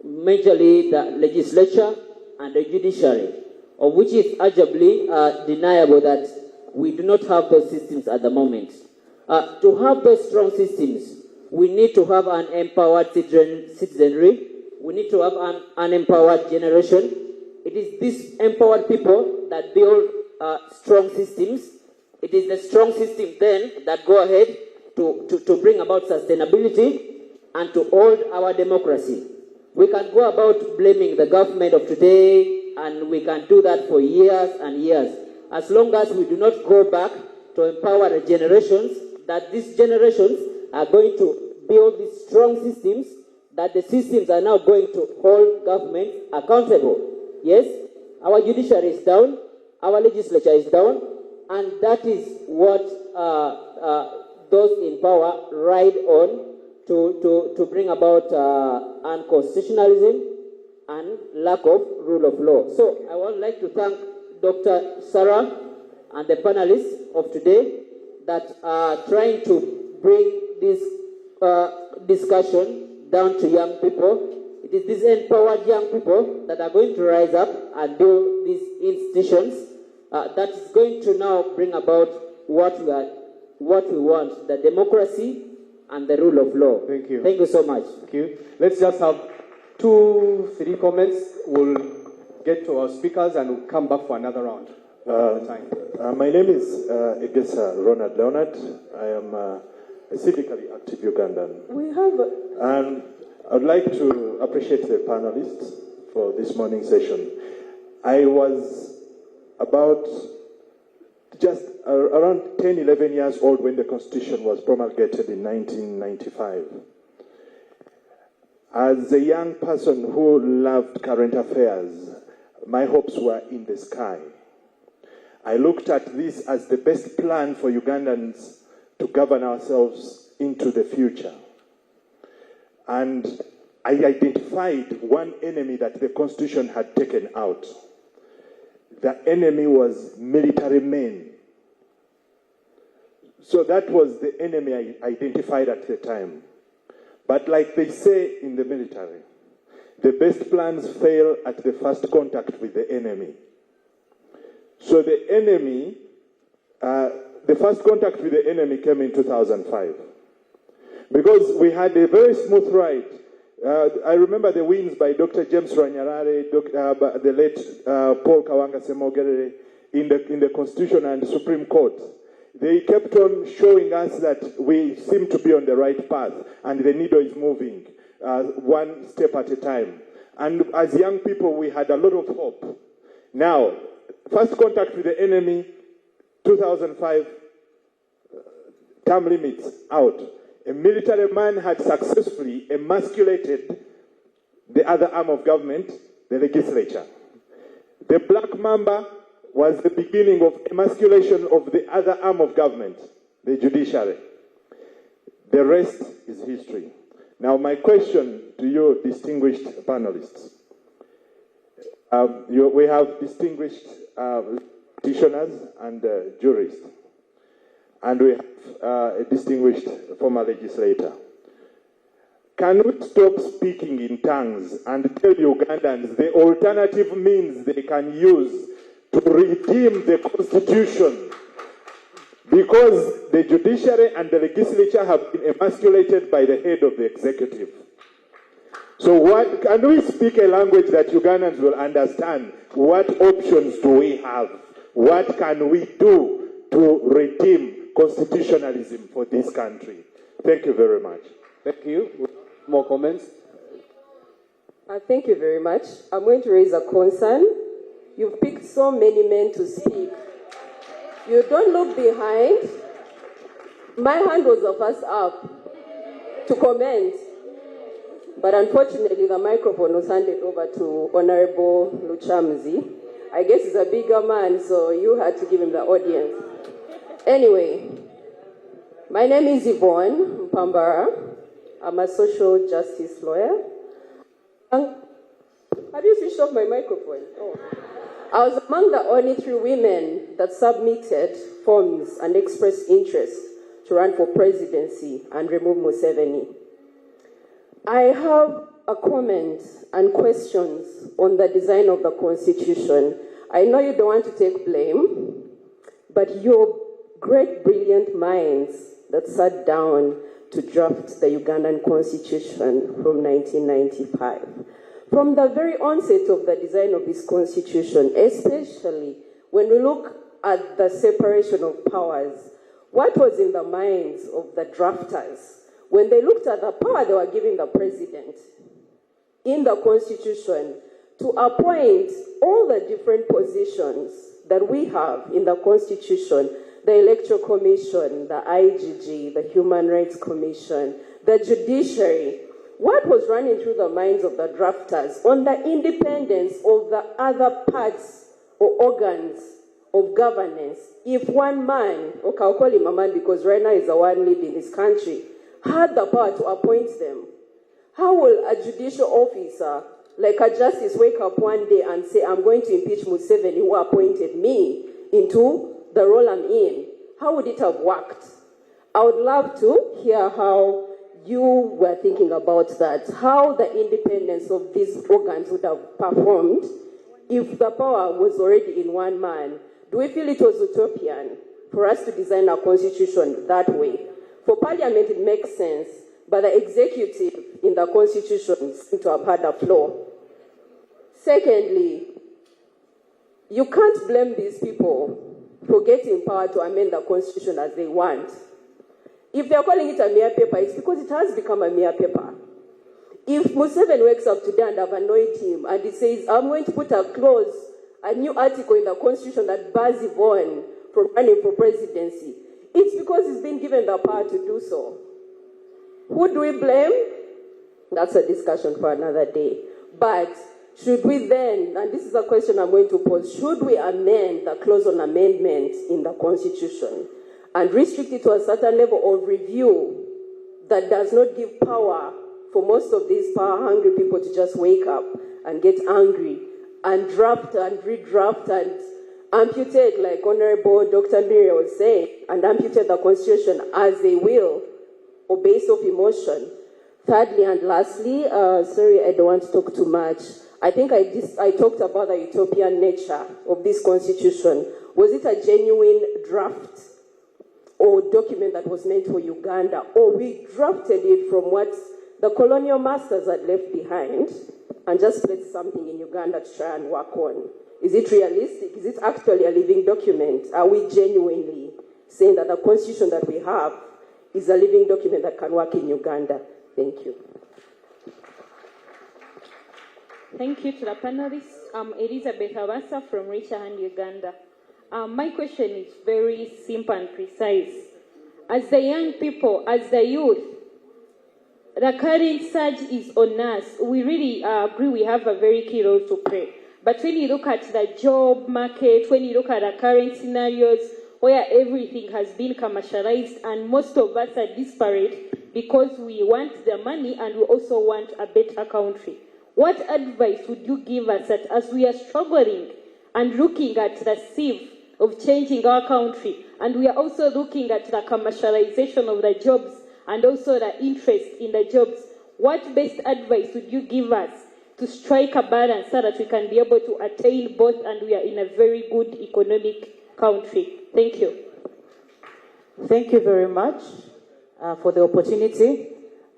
majorly the legislature and the judiciary, of which is arguably deniable that we do not have those systems at the moment. To have those strong systems, we need to have an empowered citizenry. We need to have an empowered generation. It is these empowered people that build strong systems. It is the strong system then that go ahead to bring about sustainability and to hold our democracy. We can go about blaming the government of today, and we can do that for years and years. As long as we do not go back to empower the generations, that these generations are going to build these strong systems, that the systems are now going to hold government accountable. Yes, our judiciary is down, our legislature is down, and that is what those in power ride on to bring about unconstitutionalism and lack of rule of law. So I would like to thank Dr. Sarah and the panelists of today that are trying to bring this discussion down to young people. It is these empowered young people that are going to rise up and build these institutions that is going to now bring about what we want, the democracy and the rule of law. Thank you. Thank you so much. Thank you. Let's just have 2-3 comments. We'll get to our speakers and we'll come back for another round. My name is Egesa Ronald Leonard. I am a civically active Ugandan. And I'd like to appreciate the panelists for this morning session. I was about just around 10, 11 years old when the Constitution was promulgated in 1995. As a young person who loved current affairs, my hopes were in the sky. I looked at this as the best plan for Ugandans to govern ourselves into the future. And I identified one enemy that the Constitution had taken out. The enemy was military men. So that was the enemy I identified at the time. But like they say in the military, the best plans fail at the first contact with the enemy. So the enemy, the first contact with the enemy came in 2005. Because we had a very smooth ride. I remember the wins by Dr. James Ranyarare, the late Paul Kawanga Semogerere in the Constitution and Supreme Court. They kept on showing us that we seem to be on the right path and the needle is moving one step at a time. And as young people, we had a lot of hope. Now, first contact with the enemy, 2005, term limits out. a military man had successfully emasculated the other arm of government, the legislature. The Black Mamba was the beginning of emasculation of the other arm of government, the judiciary. The rest is history. Now, my question to you, distinguished panelists. We have distinguished practitioners and jurists, and we have a distinguished former legislator. Can we stop speaking in tongues and tell Ugandans the alternative means they can use to redeem the Constitution? Because the judiciary and the legislature have been emasculated by the head of the executive. So can we speak a language that Ugandans will understand? What options do we have? What can we do to redeem constitutionalism for this country? Thank you very much. Thank you. More comments? Thank you very much. I'm going to raise a concern. You've picked so many men to speak. You don't look behind. My hand was the first up to comment. But unfortunately, the microphone was handed over to Honorable Luchamzi. I guess he's a bigger man, so you had to give him the audience. Anyway, my name is Yvonne Mpambara. I'm a social justice lawyer. Have you switched off my microphone? Oh. I was among the only 3 women that submitted forms and expressed interest to run for presidency and remove Museveni. I have a comment and questions on the design of the Constitution. I know you don't want to take blame, but your great, brilliant minds that sat down to draft the Ugandan Constitution from 1995. From the very onset of the design of this Constitution, especially when we look at the separation of powers, what was in the minds of the drafters when they looked at the power they were giving the president in the Constitution to appoint all the different positions that we have in the Constitution, the Electoral Commission, the IGG, the Human Rights Commission, the judiciary? What was running through the minds of the drafters on the independence of the other parts or organs of governance? If one man, okay, I'll call him a man because right now he's the one leading this country, had the power to appoint them, how will a judicial officer like a justice wake up one day and say, I'm going to impeach Museveni who appointed me into the role I'm in? How would it have worked? I would love to hear how you were thinking about that, how the independence of these organs would have performed if the power was already in one man. Do we feel it was utopian for us to design our constitution that way? For parliament, it makes sense, but the executive in the constitution seems to have had a flaw. Secondly, you can't blame these people for getting power to amend the constitution as they want. If they're calling it a mere paper, it's because it has become a mere paper. If Museveni wakes up today and I've annoyed him and he says, I'm going to put a clause, a new article in the constitution that bars Yvonne from running for presidency, it's because he's been given the power to do so. Who do we blame? That's a discussion for another day. But should we then, and this is a question I'm going to pose, should we amend the clause on amendment in the Constitution and restrict it to a certain level of review that does not give power for most of these power-hungry people to just wake up and get angry and draft and redraft and amputate, like Honorable Dr. Miriam was saying, and amputate the Constitution as they will or based off emotion? Thirdly and lastly, sorry, I don't want to talk too much. I think I talked about the utopian nature of this Constitution. Was it a genuine draft or document that was meant for Uganda, or we drafted it from what the colonial masters had left behind and just placed something in Uganda to try and work on? Is it realistic? Is it actually a living document? Are we genuinely saying that the Constitution that we have is a living document that can work in Uganda? Thank you. Thank you to the panelists. I'm Elizabeth Abasa from Richard, Uganda. My question is very simple and precise. as the young people, as the youth, the current surge is on us. We really agree we have a very key role to play. But when you look at the job market, when you look at the current scenarios where everything has been commercialized and most of us are disparate because we want the money and we also want a better country, what advice would you give us that as we are struggling and looking at the sieve of changing our country, and we are also looking at the commercialization of the jobs and also the interest in the jobs, what best advice would you give us to strike a balance so that we can be able to attain both and we are in a very good economic country? Thank you. Thank you very much for the opportunity.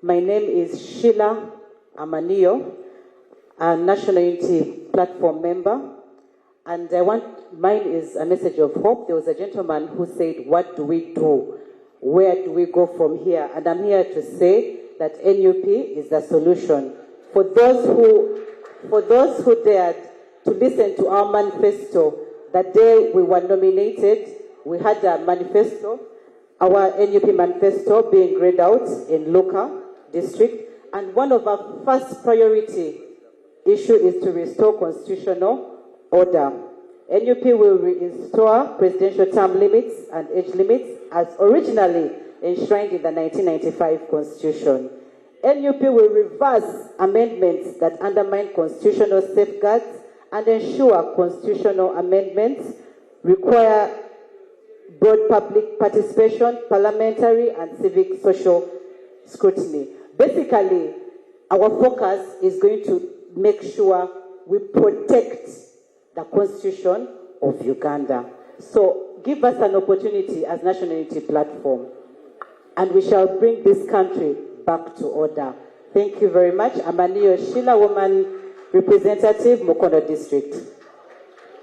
My name is Sheila Amanio, a National Unity Platform member. And mine is a message of hope. There was a gentleman who said, what do we do? Where do we go from here? And I'm here to say that NUP is the solution. For those who dared to listen to our manifesto, the day we were nominated, we had a manifesto, our NUP manifesto being read out in local district. And one of our first priority issue is to restore constitutional order. NUP will restore presidential term limits and age limits as originally enshrined in the 1995 Constitution. NUP will reverse amendments that undermine constitutional safeguards and ensure constitutional amendments require broad public participation, parliamentary and civic social scrutiny. Basically, our focus is going to make sure we protect the Constitution of Uganda. So give us an opportunity as National Unity Platform, and we shall bring this country back to order. Thank you very much. Amanio Sheila, Woman Representative, Mukono District.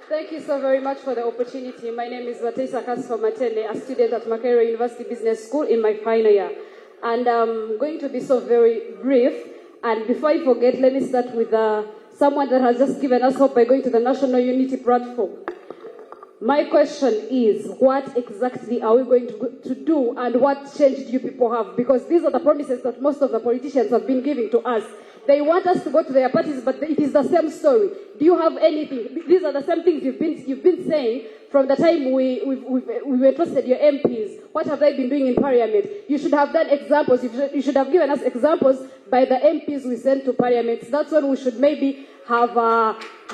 Thank you so very much for the opportunity. My name is Vatesa Kasfa Matende, a student at Makerere University Business School in my final year. And I'm going to be so very brief. And before I forget, let me start with someone that has just given us hope by going to the National Unity Platform. My question is, what exactly are we going to do and what change do you people have? Because these are the promises that most of the politicians have been giving to us. They want us to go to their parties, but it is the same story. Do you have anything? These are the same things you've been saying from the time we entrusted your MPs. What have they been doing in Parliament? You should have done examples. You should have given us examples by the MPs we sent to Parliament. That's when we should maybe have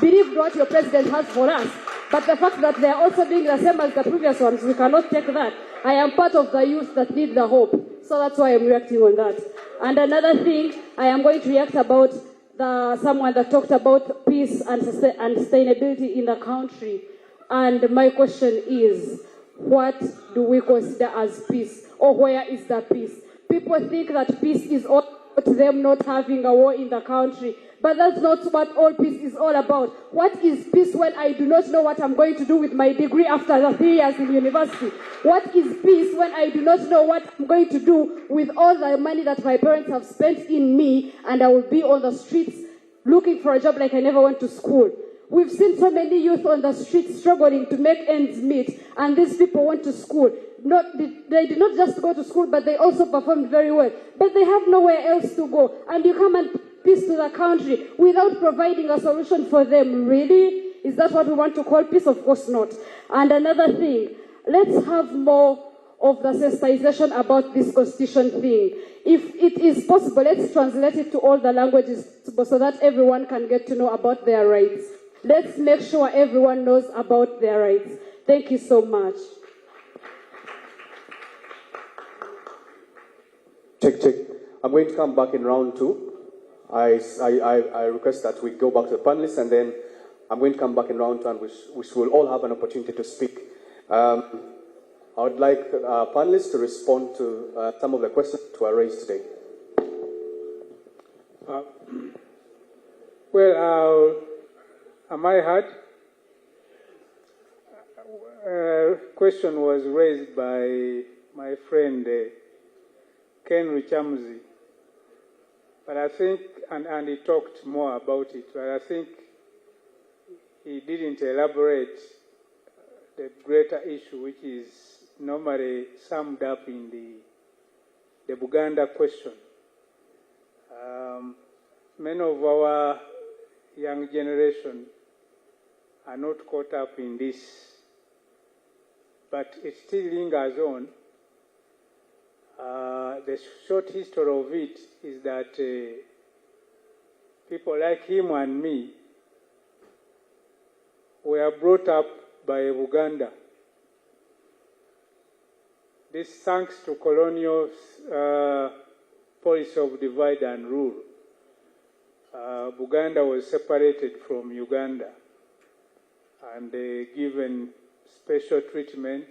believed what your president has for us. But the fact that they are also doing the same as the previous ones, we cannot take that. I am part of the youth that need the hope. So that's why I'm reacting on that. And another thing, I am going to react about someone that talked about peace and sustainability in the country. And my question is, what do we consider as peace? Or where is the peace? People think that peace is all about them not having a war in the country. But that's not what all peace is all about. What is peace when I do not know what I'm going to do with my degree after the 3 years in university? What is peace when I do not know what I'm going to do with all the money that my parents have spent in me and I will be on the streets looking for a job like I never went to school? We've seen so many youth on the streets struggling to make ends meet, and these people went to school. They did not just go to school, but they also performed very well. But they have nowhere else to go. And you come and peace to the country without providing a solution for them. Really? Is that what we want to call peace? Of course not. And another thing, let's have more of the sensitization about this constitution thing. If it is possible, let's translate it to all the languages so that everyone can get to know about their rights. Let's make sure everyone knows about their rights. Thank you so much. Check. I'm going to come back in round two. I request that we go back to the panelists, and then I'm going to come back in round two, and which will all have an opportunity to speak. I would like panelists to respond to some of the questions that were raised today. Am I heard? Question was raised by my friend Ken Richamzi, but I think, and he talked more about it, but I think he didn't elaborate the greater issue, which is normally summed up in the Buganda question. Many of our young generation are not caught up in this, but it still lingers on. The short history of it is that people like him and me were brought up by Uganda. This thanks to colonial policy of divide and rule. Buganda was separated from Uganda and given special treatment.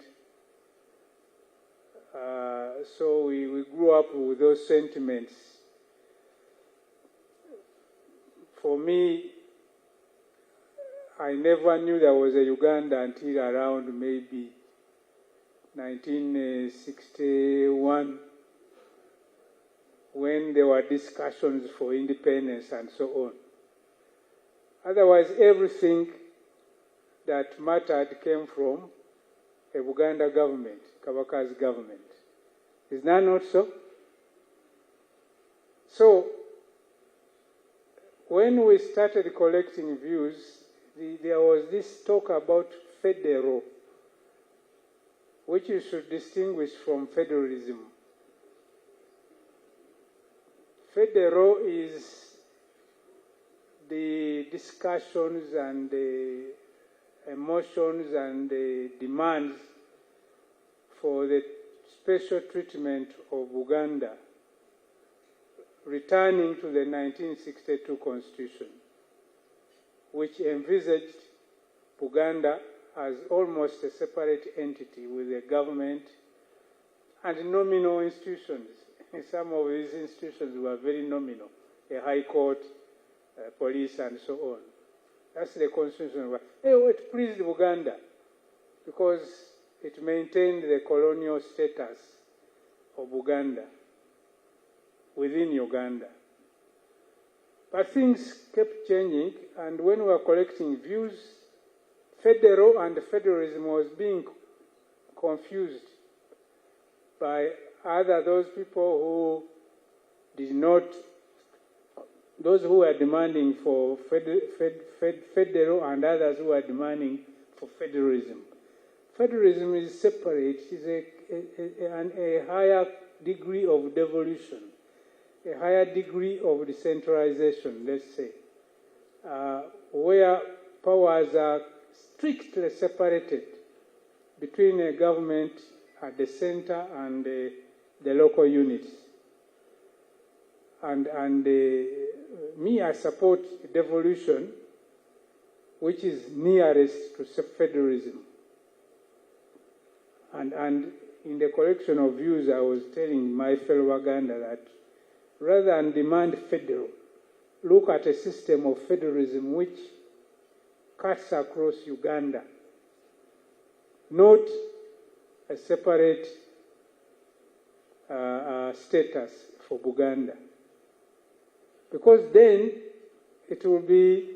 So we grew up with those sentiments. For me, I never knew there was a Uganda until around maybe 1961, when there were discussions for independence and so on. Otherwise, everything that mattered came from a Uganda government, Kabaka's government. Is that not so? So, when we started collecting views, there was this talk about federal, which you should distinguish from federalism. Federal is the discussions and the emotions and the demands for the special treatment of Uganda, returning to the 1962 Constitution, which envisaged Uganda as almost a separate entity with a government and nominal institutions. Some of these institutions were very nominal, a high court, police, and so on. That's the constitution. It pleased Uganda because it maintained the colonial status of Uganda within Uganda. But things kept changing, and when we were collecting views, federal and federalism was being confused by either those people who did not, those who were demanding for federal and others who were demanding for federalism. Federalism is separate, it is a higher degree of devolution, a higher degree of decentralization, let's say, where powers are strictly separated between a government at the center and the local units. And me, I support devolution, which is nearest to federalism. And in the collection of views, I was telling my fellow Uganda that rather than demand federal, look at a system of federalism which cuts across Uganda, not a separate status for Buganda. Because then it will be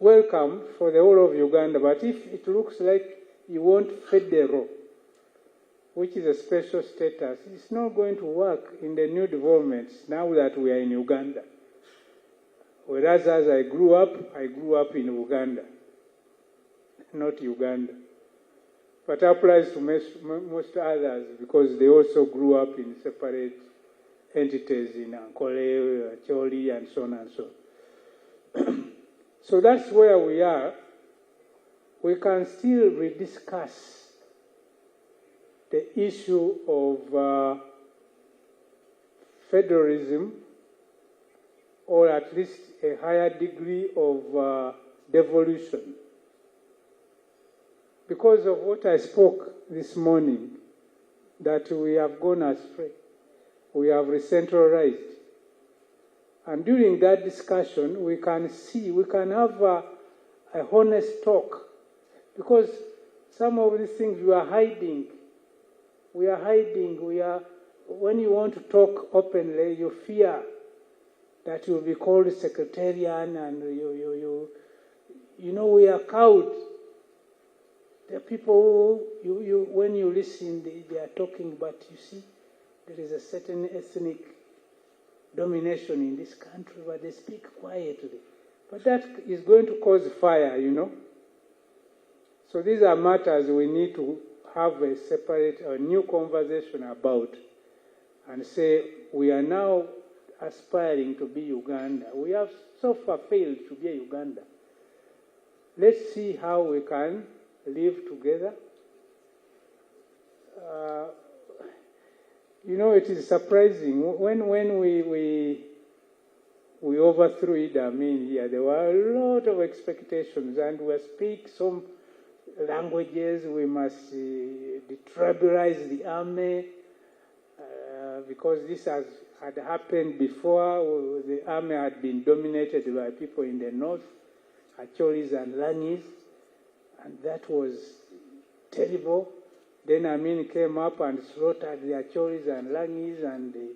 welcome for the whole of Uganda. But if it looks like you want federal, which is a special status, it's not going to work in the new developments now that we are in Uganda. Whereas as I grew up in Uganda, not Uganda. But it applies to most others because they also grew up in separate entities in Ankole, Choli, and so on and so on. So that's where we are. We can still rediscuss the issue of federalism, or at least a higher degree of devolution. Because of what I spoke this morning, that we have gone astray. We have re-centralized. And during that discussion, we can have a honest talk. Because some of these things we are hiding. When you want to talk openly, you fear that you'll be called sectarian and we are cowed. There are people who, when you listen, they are talking, but you see, there is a certain ethnic domination in this country, but they speak quietly. But that is going to cause fire, you know. So these are matters we need to have a separate, a new conversation about, and say we are now aspiring to be Uganda. We have so far failed to be a Uganda. Let's see how we can live together. You know, it is surprising. When we overthrew Idi Amin here, there were a lot of expectations, and we speak some languages. We must detribalize the army, because this had happened before. The army had been dominated by people in the north, Acholis and Langis, and that was terrible. Then Amin came up and slaughtered the Acholis and Langis, and they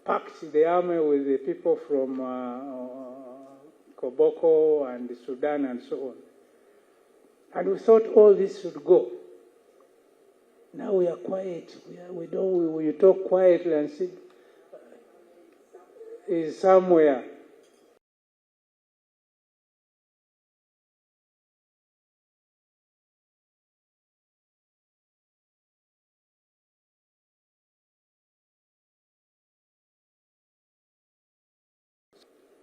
packed the army with the people from Koboko and Sudan and so on. And we thought all this should go. Now we are quiet. We talk quietly and see is somewhere.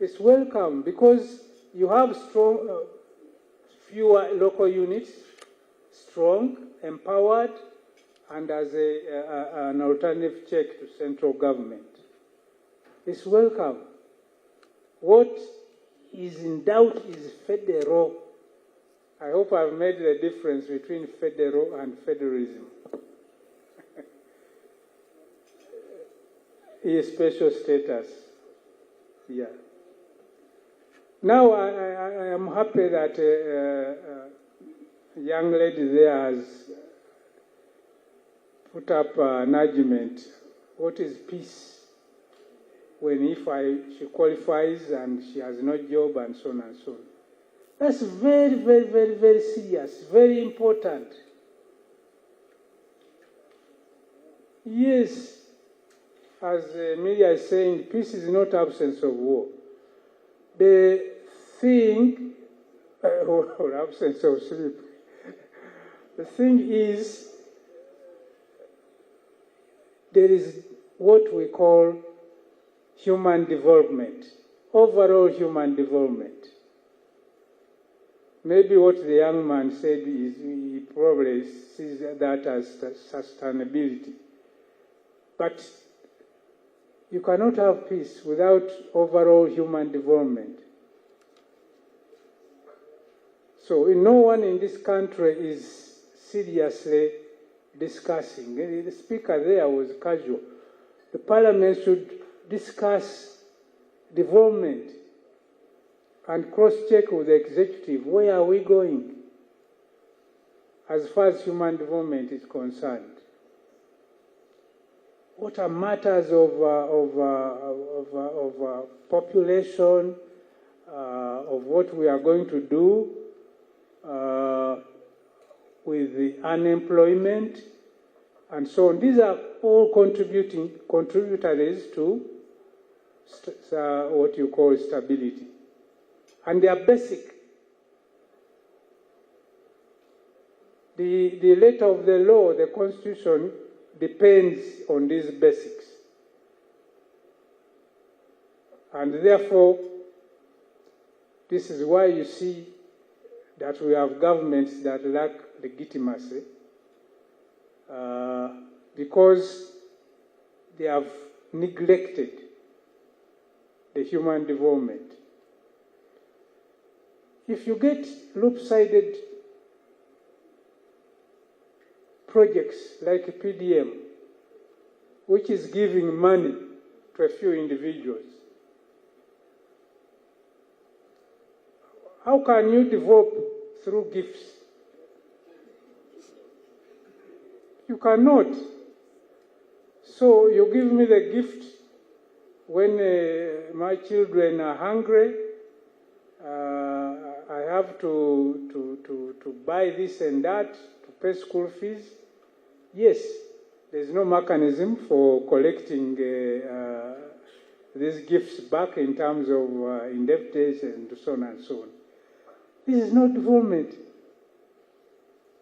It's welcome because you have strong, fewer local units, strong, empowered, and as an alternative check to central government. It's welcome. What is in doubt is federal. I hope I've made the difference between federal and federalism. Is special status. Yeah. Now I am happy that a young lady there has put up an argument. What is peace? When she qualifies and she has no job and so on and so on. That's very, very, very, very serious, very important. Yes, as Emilia is saying, peace is not absence of war. The thing, or absence of sleep, the thing is, there is what we call human development, overall human development. Maybe what the young man said is he probably sees that as sustainability. But you cannot have peace without overall human development. So no one in this country is seriously discussing. The speaker there was casual. The parliament should discuss development and cross-check with the executive. Where are we going as far as human development is concerned? What are matters of population, of what we are going to do with the unemployment, and so on. These are all contributors to what you call stability. And they are basic. The letter of the law, the Constitution, depends on these basics. And therefore, this is why you see that we have governments that lack legitimacy, because they have neglected the human development. If you get lopsided projects like PDM, which is giving money to a few individuals, how can you develop through gifts? You cannot. So you give me the gift when my children are hungry. I have have to buy this and that, to pay school fees. Yes, there's no mechanism for collecting these gifts back in terms of indebtedness and so on and so on. This is not development.